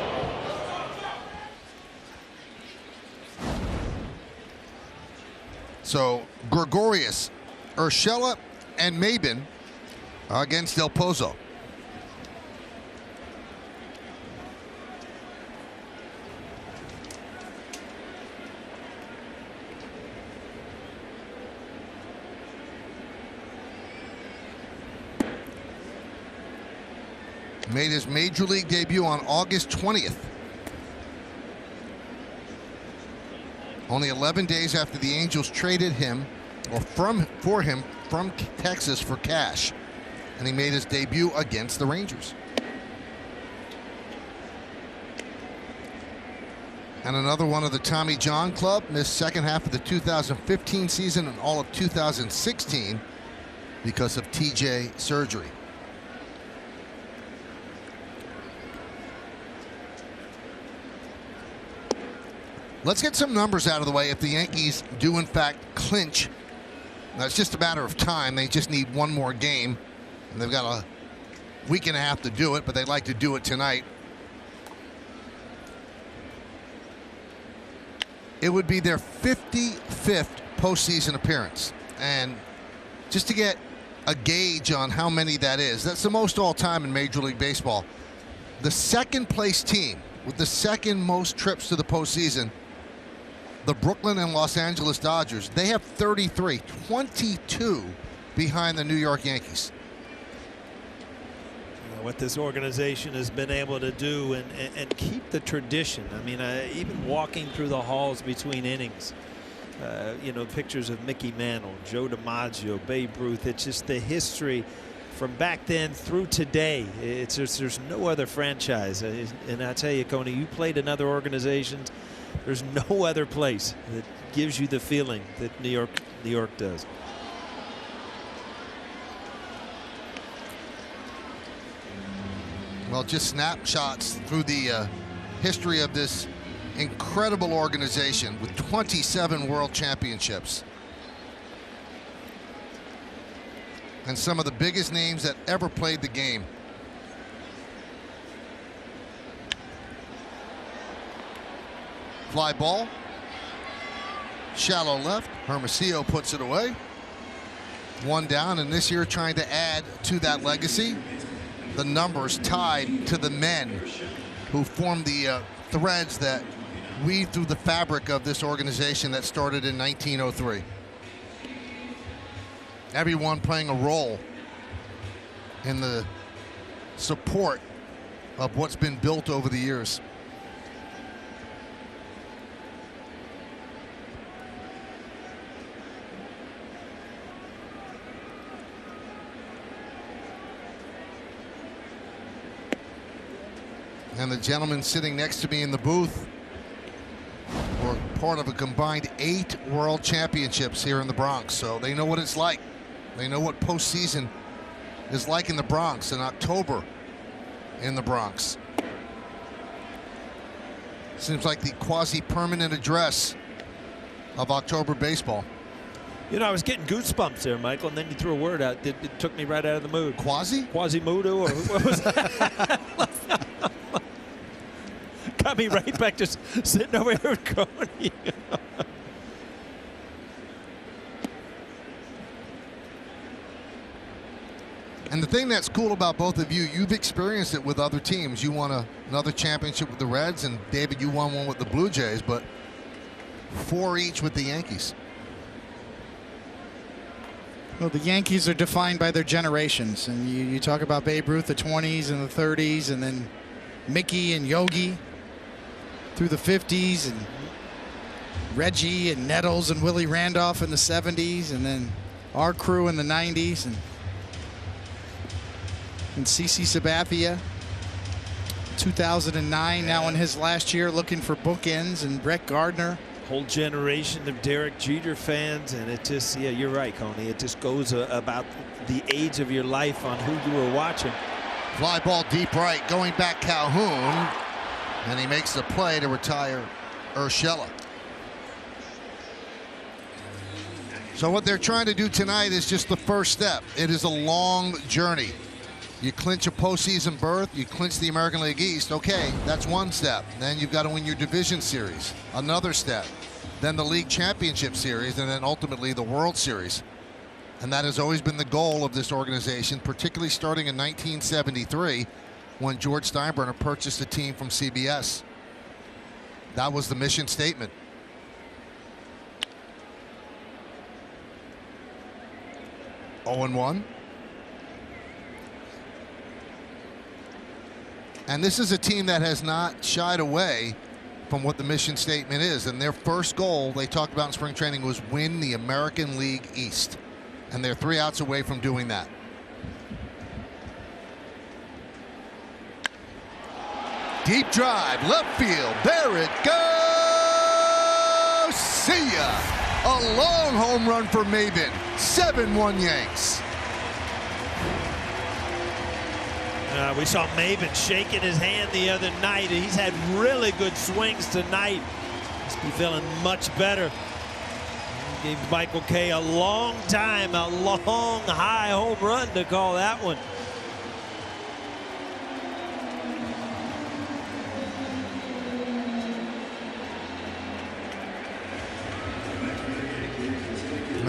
So Gregorius, Urshela, and Mabin against Del Pozo. Made his major league debut on August 20th. Only 11 days after the Angels traded him, or for him from Texas for cash. And he made his debut against the Rangers. And another one of the Tommy John Club, missed second half of the 2015 season and all of 2016 because of TJ surgery. Let's get some numbers out of the way if the Yankees do in fact clinch. Now, it's just a matter of time. They just need one more game, and they've got a week and a half to do it, but they'd like to do it tonight. It would be their 55th postseason appearance. And just to get a gauge on how many that is, that's the most all-time in Major League Baseball. The second place team with the second most trips to the postseason, the Brooklyn and Los Angeles Dodgers, they have 33, 22 behind the New York Yankees. What this organization has been able to do and keep the tradition. I mean, even walking through the halls between innings, you know, pictures of Mickey Mantle, Joe DiMaggio, Babe Ruth. It's just the history from back then through today. It's just, there's no other franchise. And I tell you, Coney, you played in other organizations. There's no other place that gives you the feeling that New York does. Well, just snapshots through the history of this incredible organization with 27 world championships. And some of the biggest names that ever played the game. Fly ball. Shallow left. Hermosillo puts it away. One down, and this year trying to add to that legacy. The numbers tied to the men who formed the threads that weave through the fabric of this organization that started in 1903. Everyone playing a role in the support of what's been built over the years. And the gentleman sitting next to me in the booth were part of a combined 8 world championships here in the Bronx. So they know what it's like. They know what postseason is like in the Bronx, in October in the Bronx. Seems like the quasi-permanent address of October baseball. You know, I was getting goosebumps there, Michael, and then you threw a word out. It took me right out of the mood. Quasimodo, or what was that? Got me right back just sitting over here with Coney. And the thing that's cool about both of you, you've experienced it with other teams. You won another championship with the Reds, and David, you won one with the Blue Jays, but 4 each with the Yankees. Well, the Yankees are defined by their generations, and you talk about Babe Ruth, the 20s and the 30s, and then Mickey and Yogi through the 50s, and Reggie and Nettles and Willie Randolph in the 70s, and then our crew in the 90s, and CeCe Sabathia, 2009, now in his last year, looking for bookends, and Brett Gardner. Whole generation of Derek Jeter fans, and it just, yeah, you're right, Coney. It just goes about the age of your life on who you were watching. Fly ball deep right, going back Calhoun, and he makes the play to retire Urshela. So what they're trying to do tonight is just the first step. It is a long journey. You clinch a postseason berth, you clinch the American League East, okay, that's one step. Then you've got to win your division series, another step. Then the league championship series, and then ultimately the World Series. And that has always been the goal of this organization, particularly starting in 1973 when George Steinbrenner purchased a team from CBS. That was the mission statement. Oh, 0-1. And this is a team that has not shied away from what the mission statement is. And their first goal they talked about in spring training was win the American League East. And they're 3 outs away from doing that. Deep drive, left field. There it goes. See ya. A long home run for Maben. 7-1 Yanks. We saw Maben shaking his hand the other night. He's had really good swings tonight. Must be feeling much better. Gave Michael Kay a long time, a long high home run to call that one.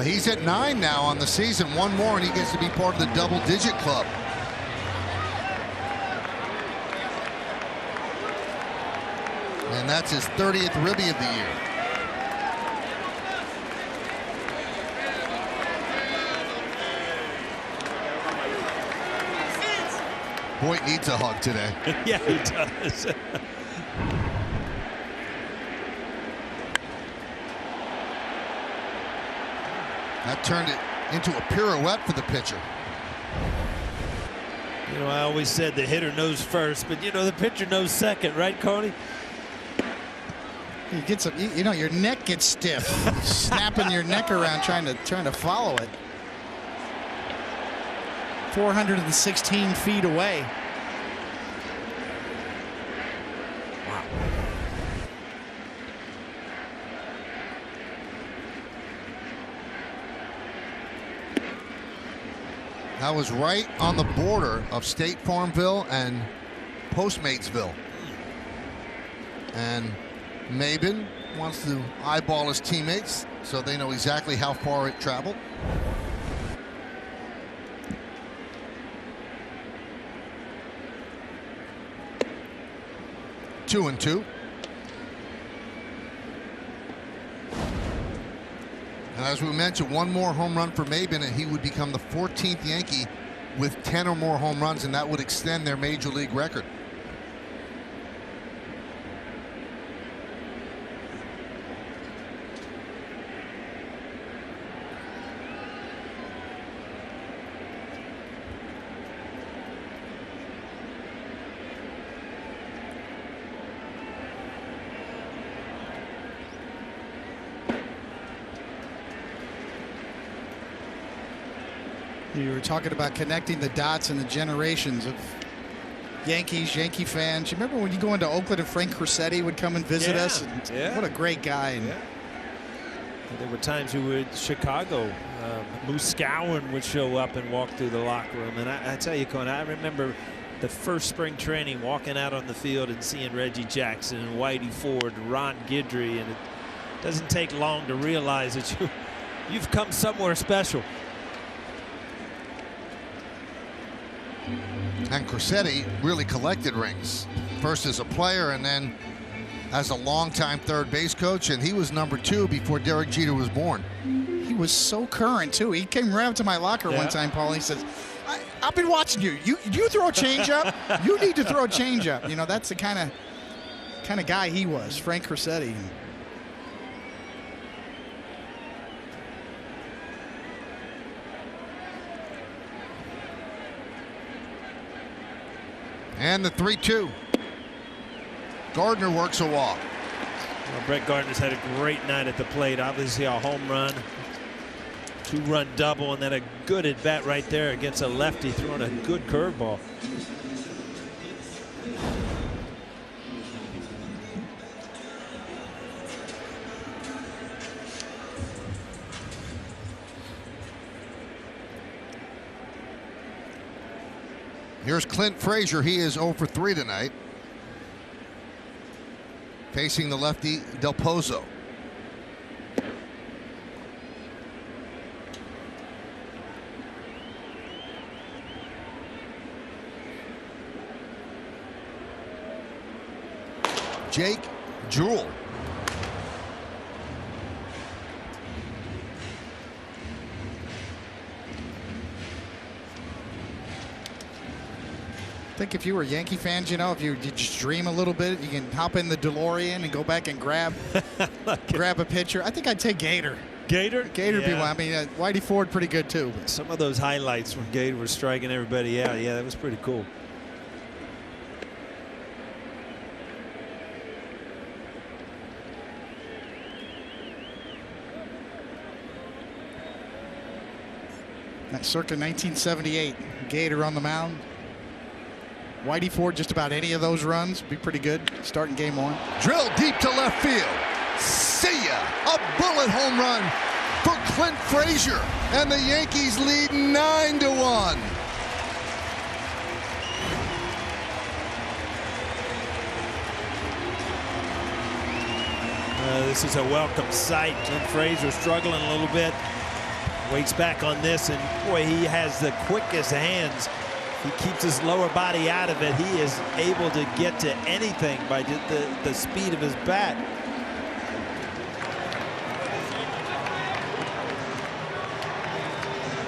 He's at 9 now on the season. One more and he gets to be part of the double-digit club. And that's his 30th Ribby of the year. Boyd needs a hug today. Yeah, he does. That turned it into a pirouette for the pitcher. You know, I always said the hitter knows first, but you know, the pitcher knows second, right, Coney? You get some, you know, your neck gets stiff, snapping your neck around trying to follow it. 416 feet away. Wow. That was right on the border of State Farmville and Postmatesville. And Maben wants to eyeball his teammates so they know exactly how far it traveled. Two and two. And as we mentioned, one more home run for Maben and he would become the 14th Yankee with 10 or more home runs, and that would extend their major league record. You were talking about connecting the dots and the generations of Yankees, Yankee fans. You remember when you go into Oakland and Frank Crosetti would come and visit us? And what a great guy. And there were times we were in Chicago. Moose Scowen would show up and walk through the locker room. And I tell you, Cohen, I remember the first spring training walking out on the field and seeing Reggie Jackson and Whitey Ford, Ron Guidry, and it doesn't take long to realize that you've come somewhere special. And Crosetti really collected rings, first as a player and then as a longtime third base coach, and he was number 2 before Derek Jeter was born. He was so current too. He came around to my locker one time, Paul. He says, I've been watching you. You throw a changeup. You need to throw a changeup. You know, that's the kind of guy he was, Frank Crosetti. And the 3-2. Gardner works a walk. Well, Brett Gardner's had a great night at the plate. Obviously a home run, 2-run double, and then a good at bat right there against a lefty throwing a good curveball. Here's Clint Frazier. He is 0 for 3 tonight, facing the lefty Del Pozo. Jake Jewell. I think if you were Yankee fans, you know, if you just dream a little bit, you can hop in the DeLorean and go back and grab a pitcher. I think I'd take Gator. Gator? Gator would be one. I mean, Whitey Ford pretty good too. Some of those highlights when Gator was striking everybody out, yeah, that was pretty cool. That's circa 1978. Gator on the mound. Whitey Ford, just about any of those runs, be pretty good starting game 1. Drill deep to left field. See ya. A bullet home run for Clint Frazier. And the Yankees lead 9-1. This is a welcome sight. Clint Frazier struggling a little bit. Wakes back on this, and boy, he has the quickest hands. He keeps his lower body out of it. He is able to get to anything by the speed of his bat.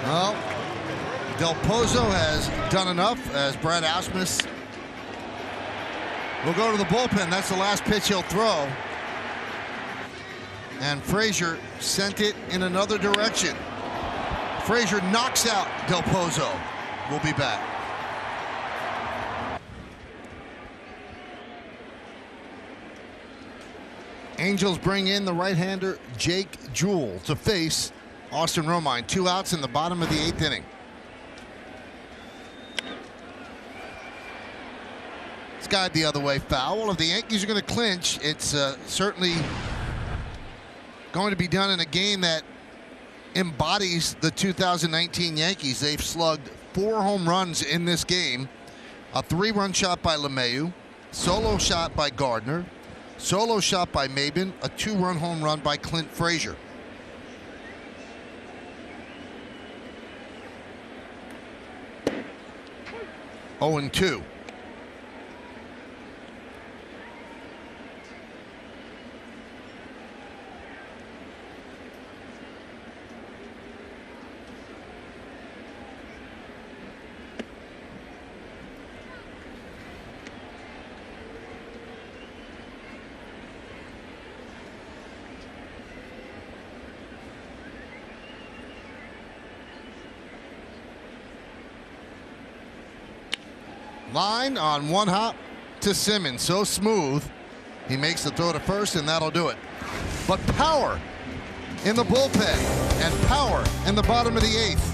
Well, Del Pozo has done enough as Brad Ausmus will go to the bullpen. That's the last pitch he'll throw. And Frazier sent it in another direction. Frazier knocks out Del Pozo. We'll be back. Angels bring in the right-hander Jake Jewell to face Austin Romine. 2 outs in the bottom of the 8th inning. Skied the other way, foul. Well, if the Yankees are going to clinch, it's certainly going to be done in a game that embodies the 2019 Yankees. They've slugged 4 home runs in this game. A 3-run shot by LeMahieu, solo shot by Gardner, solo shot by Maben, a 2-run home run by Clint Frazier. Oh, and 2. Line on 1 hop to Simmons. So smooth. He makes the throw to first, and that'll do it. But power in the bullpen and power in the bottom of the 8th.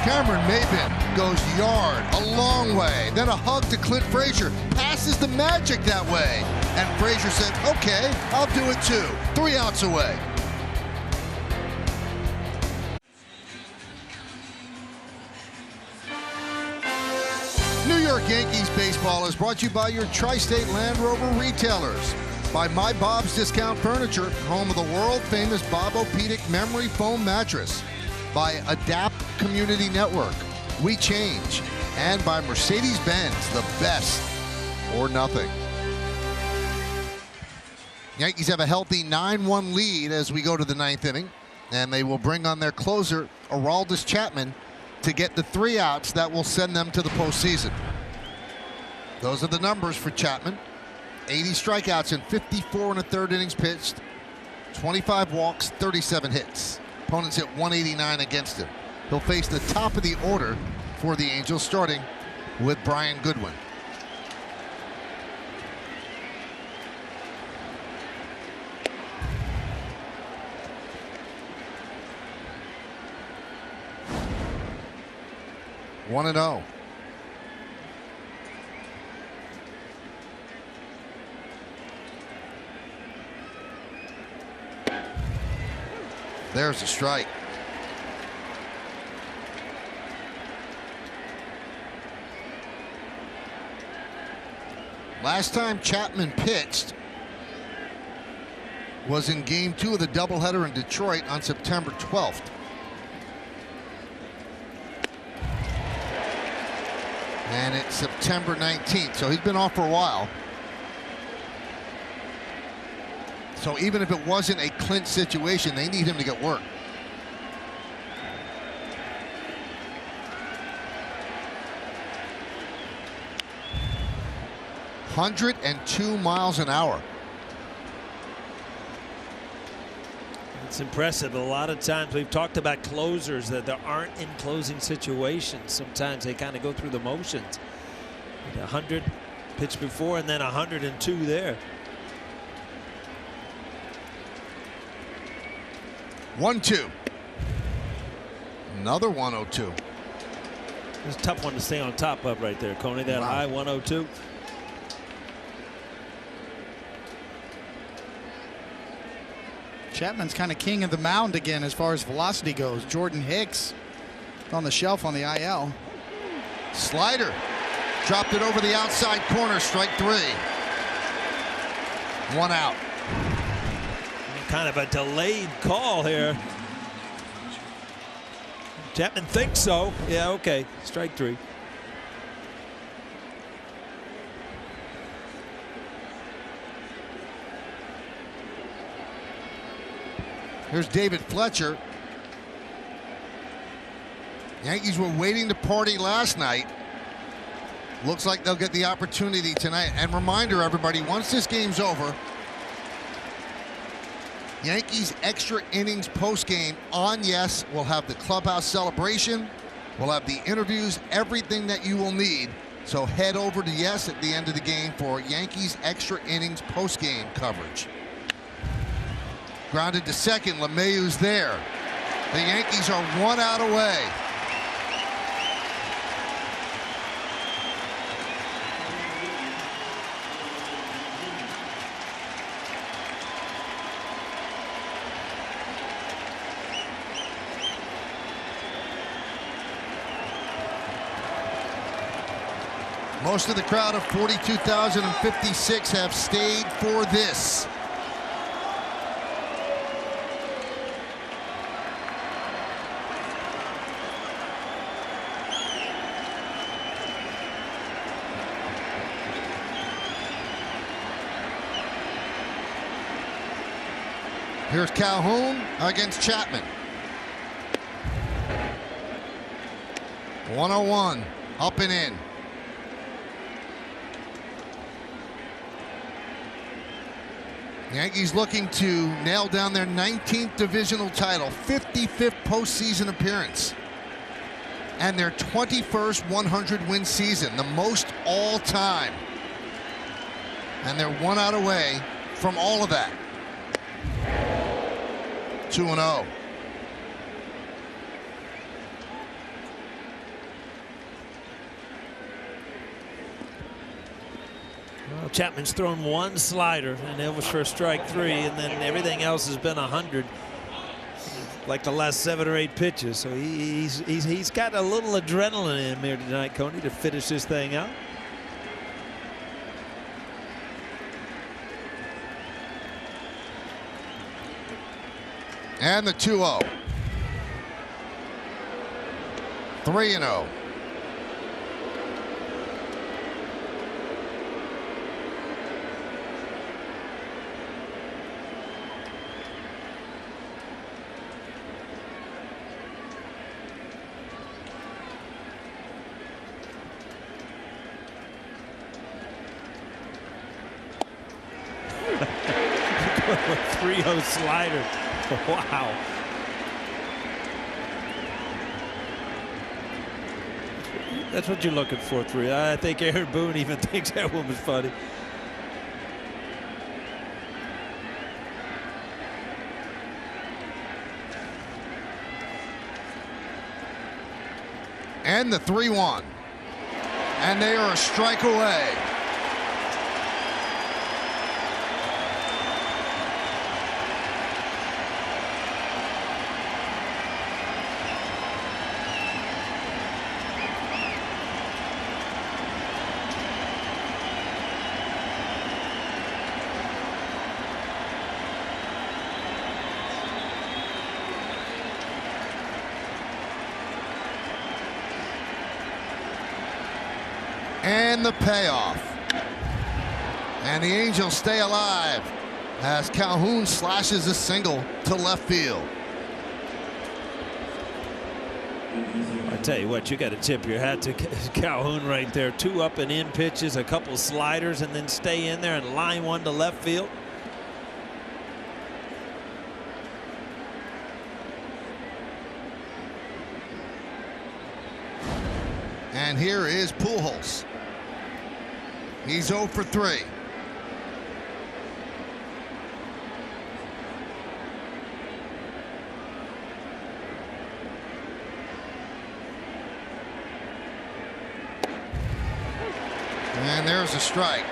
Cameron Maben goes yard, a long way, then a hug to Clint Frazier, passes the Magic that way. And Frazier said, okay, I'll do it too. 3 outs away. New York Yankees baseball is brought to you by your Tri-State Land Rover retailers. By My Bob's Discount Furniture, home of the world-famous Bob-O-Pedic memory foam mattress. By Adapt Community Network, We Change. And by Mercedes-Benz, the best or nothing. Yankees have a healthy 9-1 lead as we go to the 9th inning. And they will bring on their closer, Aroldis Chapman, to get the 3 outs that will send them to the postseason. Those are the numbers for Chapman. 80 strikeouts in 54 1/3 innings pitched, 25 walks, 37 hits. Opponents hit 189 against him. He'll face the top of the order for the Angels, starting with Brian Goodwin. One and 0. There's a strike. Last time Chapman pitched was in Game 2 of the doubleheader in Detroit on September 12th. And it's September 19th, so he's been off for a while. So even if it wasn't a clinch situation, they need him to get work. ...102 miles an hour. It's impressive. A lot of times we've talked about closers that there aren't in closing situations. Sometimes they kind of go through the motions. 100 pitched before and then 102 there. 1-2. Another 102. It's a tough one to stay on top of right there, Coney. That high 102. Chapman's kind of king of the mound again as far as velocity goes. Jordan Hicks on the shelf on the IL. Slider. Dropped it over the outside corner. Strike 3. 1 out. Kind of a delayed call here. Chapman thinks so. Yeah, okay. Strike 3. Here's David Fletcher. Yankees were waiting to party last night. Looks like they'll get the opportunity tonight. And reminder, everybody, once this game's over, Yankees extra innings postgame on Yes. We'll have the clubhouse celebration. We'll have the interviews, everything that you will need. So head over to Yes at the end of the game for Yankees extra innings postgame coverage. Grounded to second. LeMahieu's there. The Yankees are 1 out away. Most of the crowd of 42,056 have stayed for this. Here's Calhoun against Chapman. 101, up and in. Yankees looking to nail down their 19th divisional title, 55th postseason appearance, and their 21st 100-win season, the most all time. And they're 1 out away from all of that. 2-0. Well, Chapman's thrown one slider, and it was for strike 3, and then everything else has been 100, like the last 7 or 8 pitches. So he's got a little adrenaline in him here tonight, Coney, to finish this thing out. And the 2-0. 3-0. A 3-0 slider. Wow. That's what you're looking for, 3. I think Aaron Boone even thinks that one was funny. And the 3-1. And they are a strike away. And the payoff. And the Angels stay alive as Calhoun slashes a single to left field. I tell you what, you got to tip your hat to Calhoun right there. 2 up and in pitches, a couple sliders, and then stay in there and line one to left field. And here is Pujols. He's 0 for 3. And there's a strike.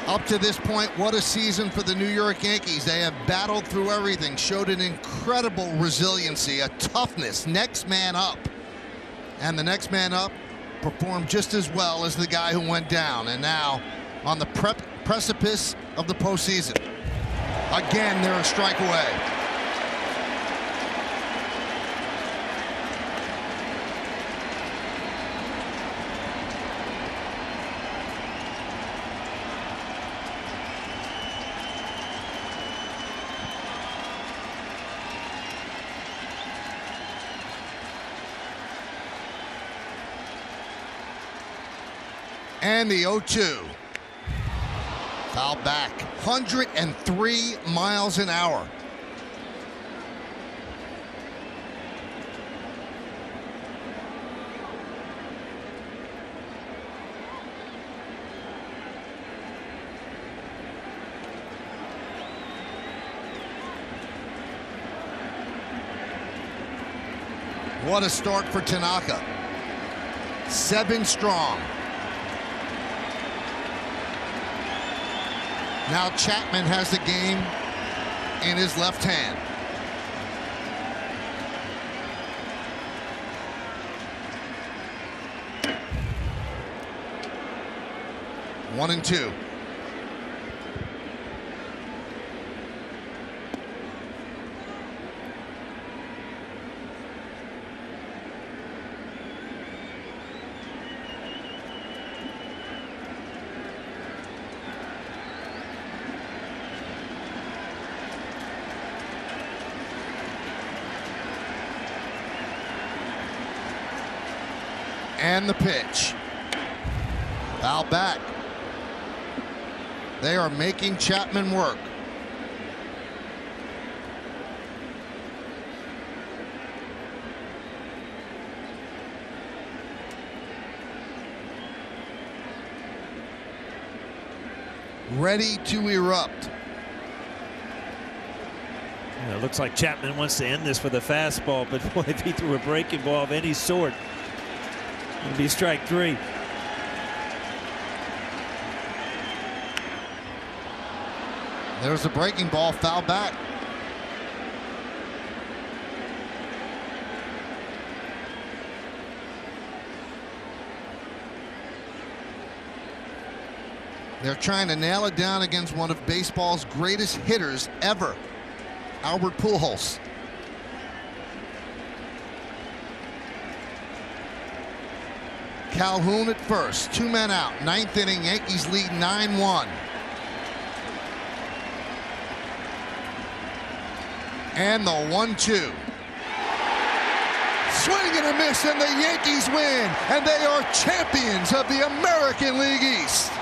Up to this point, what a season for the New York Yankees. They have battled through everything, showed an incredible resiliency, a toughness, next man up. And the next man up performed just as well as the guy who went down. And now on the precipice of the postseason. Again, they're a strike away. And the 0-2. Foul back. 103 miles an hour. What a start for Tanaka. 7 strong. Now Chapman has the game in his left hand. One and 2. And the pitch. Foul back. They are making Chapman work. Ready to erupt. It looks like Chapman wants to end this with a fastball, but boy, if he threw a breaking ball of any sort, it'll be strike 3. There's the breaking ball, foul back. They're trying to nail it down against one of baseball's greatest hitters ever, Albert Pujols. Calhoun at first, 2 men out. 9th inning, Yankees lead 9-1. And the 1-2. Swing and a miss, and the Yankees win, and they are champions of the American League East.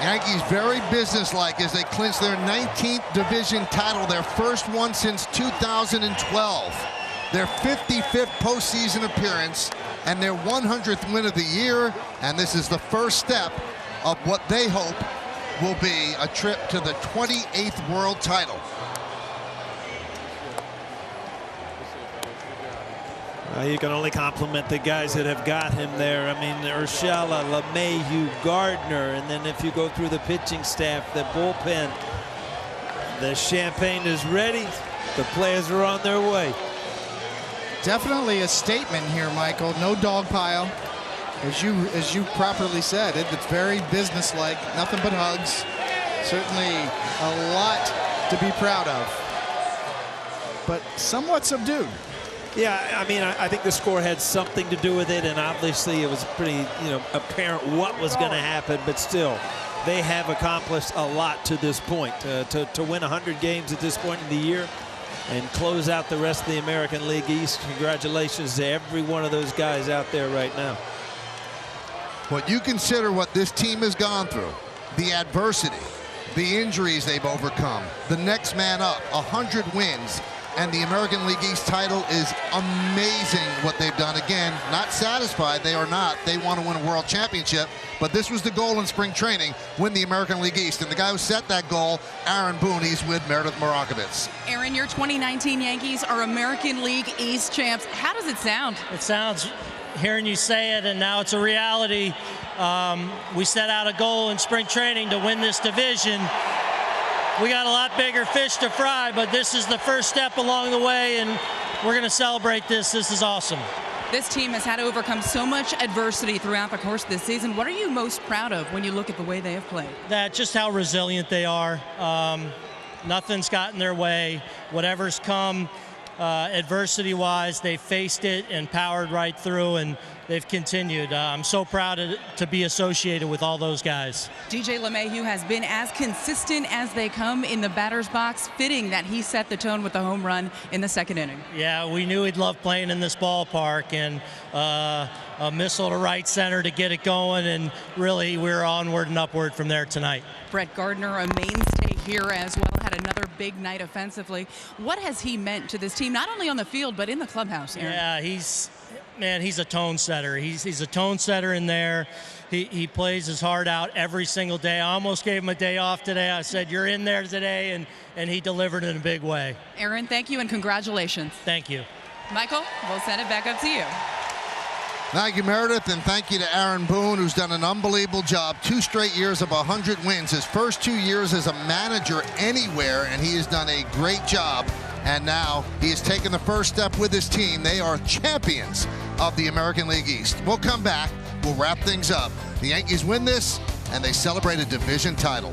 Yankees very businesslike as they clinch their 19th division title, their first one since 2012. Their 55th postseason appearance and their 100th win of the year. And this is the first step of what they hope will be a trip to the 28th world title. You can only compliment the guys that have got him there. I mean, Urshela, LeMahieu, Gardner, and then if you go through the pitching staff, the bullpen, the champagne is ready. The players are on their way. Definitely a statement here, Michael. No dog pile, as you properly said. It's very businesslike. Nothing but hugs. Certainly a lot to be proud of, but somewhat subdued. Yeah, I mean, I think the score had something to do with it, and obviously it was pretty, apparent what was going to happen, but still, they have accomplished a lot to this point. To win 100 games at this point in the year and close out the rest of the American League East, congratulations to every one of those guys out there right now. When you consider what this team has gone through, the adversity, the injuries they've overcome, the next man up, 100 wins, and the American League East title is amazing what they've done. Again, not satisfied, they are not. They want to win a world championship, but this was the goal in spring training, win the American League East. And the guy who set that goal, Aaron Boone, he's with Meredith Morakovitz. Aaron, your 2019 Yankees are American League East champs. How does it sound? It sounds, hearing you say it, and now it's a reality. We set out a goal in spring training to win this division. We got a lot bigger fish to fry, but this is the first step along the way, and we're going to celebrate this. This is awesome. This team has had to overcome so much adversity throughout the course of this season. What are you most proud of when you look at the way they have played? That just how resilient they are. Nothing's gotten their way. Whatever's come adversity-wise, they've faced it and powered right through, and they've continued. I'm so proud to be associated with all those guys. DJ LeMahieu has been as consistent as they come in the batter's box. Fitting that he set the tone with the home run in the second inning. Yeah, we knew he'd love playing in this ballpark, and a missile to right center to get it going, and really we're onward and upward from there tonight. Brett Gardner, a mainstay here as well, had another big night offensively. What has he meant to this team, not only on the field, but in the clubhouse, Aaron? Yeah, he's a tone setter. He's a tone setter in there. He plays his heart out every single day. I almost gave him a day off today. I said, you're in there today, and he delivered in a big way. Aaron, thank you and congratulations. Thank you. Michael, we'll send it back up to you. Thank you, Meredith, and thank you to Aaron Boone, who's done an unbelievable job. 2 straight years of 100 wins. His first 2 years as a manager anywhere, and he has done a great job. And now he has taken the first step with his team. They are champions of the American League East. We'll come back. We'll wrap things up. The Yankees win this, and they celebrate a division title.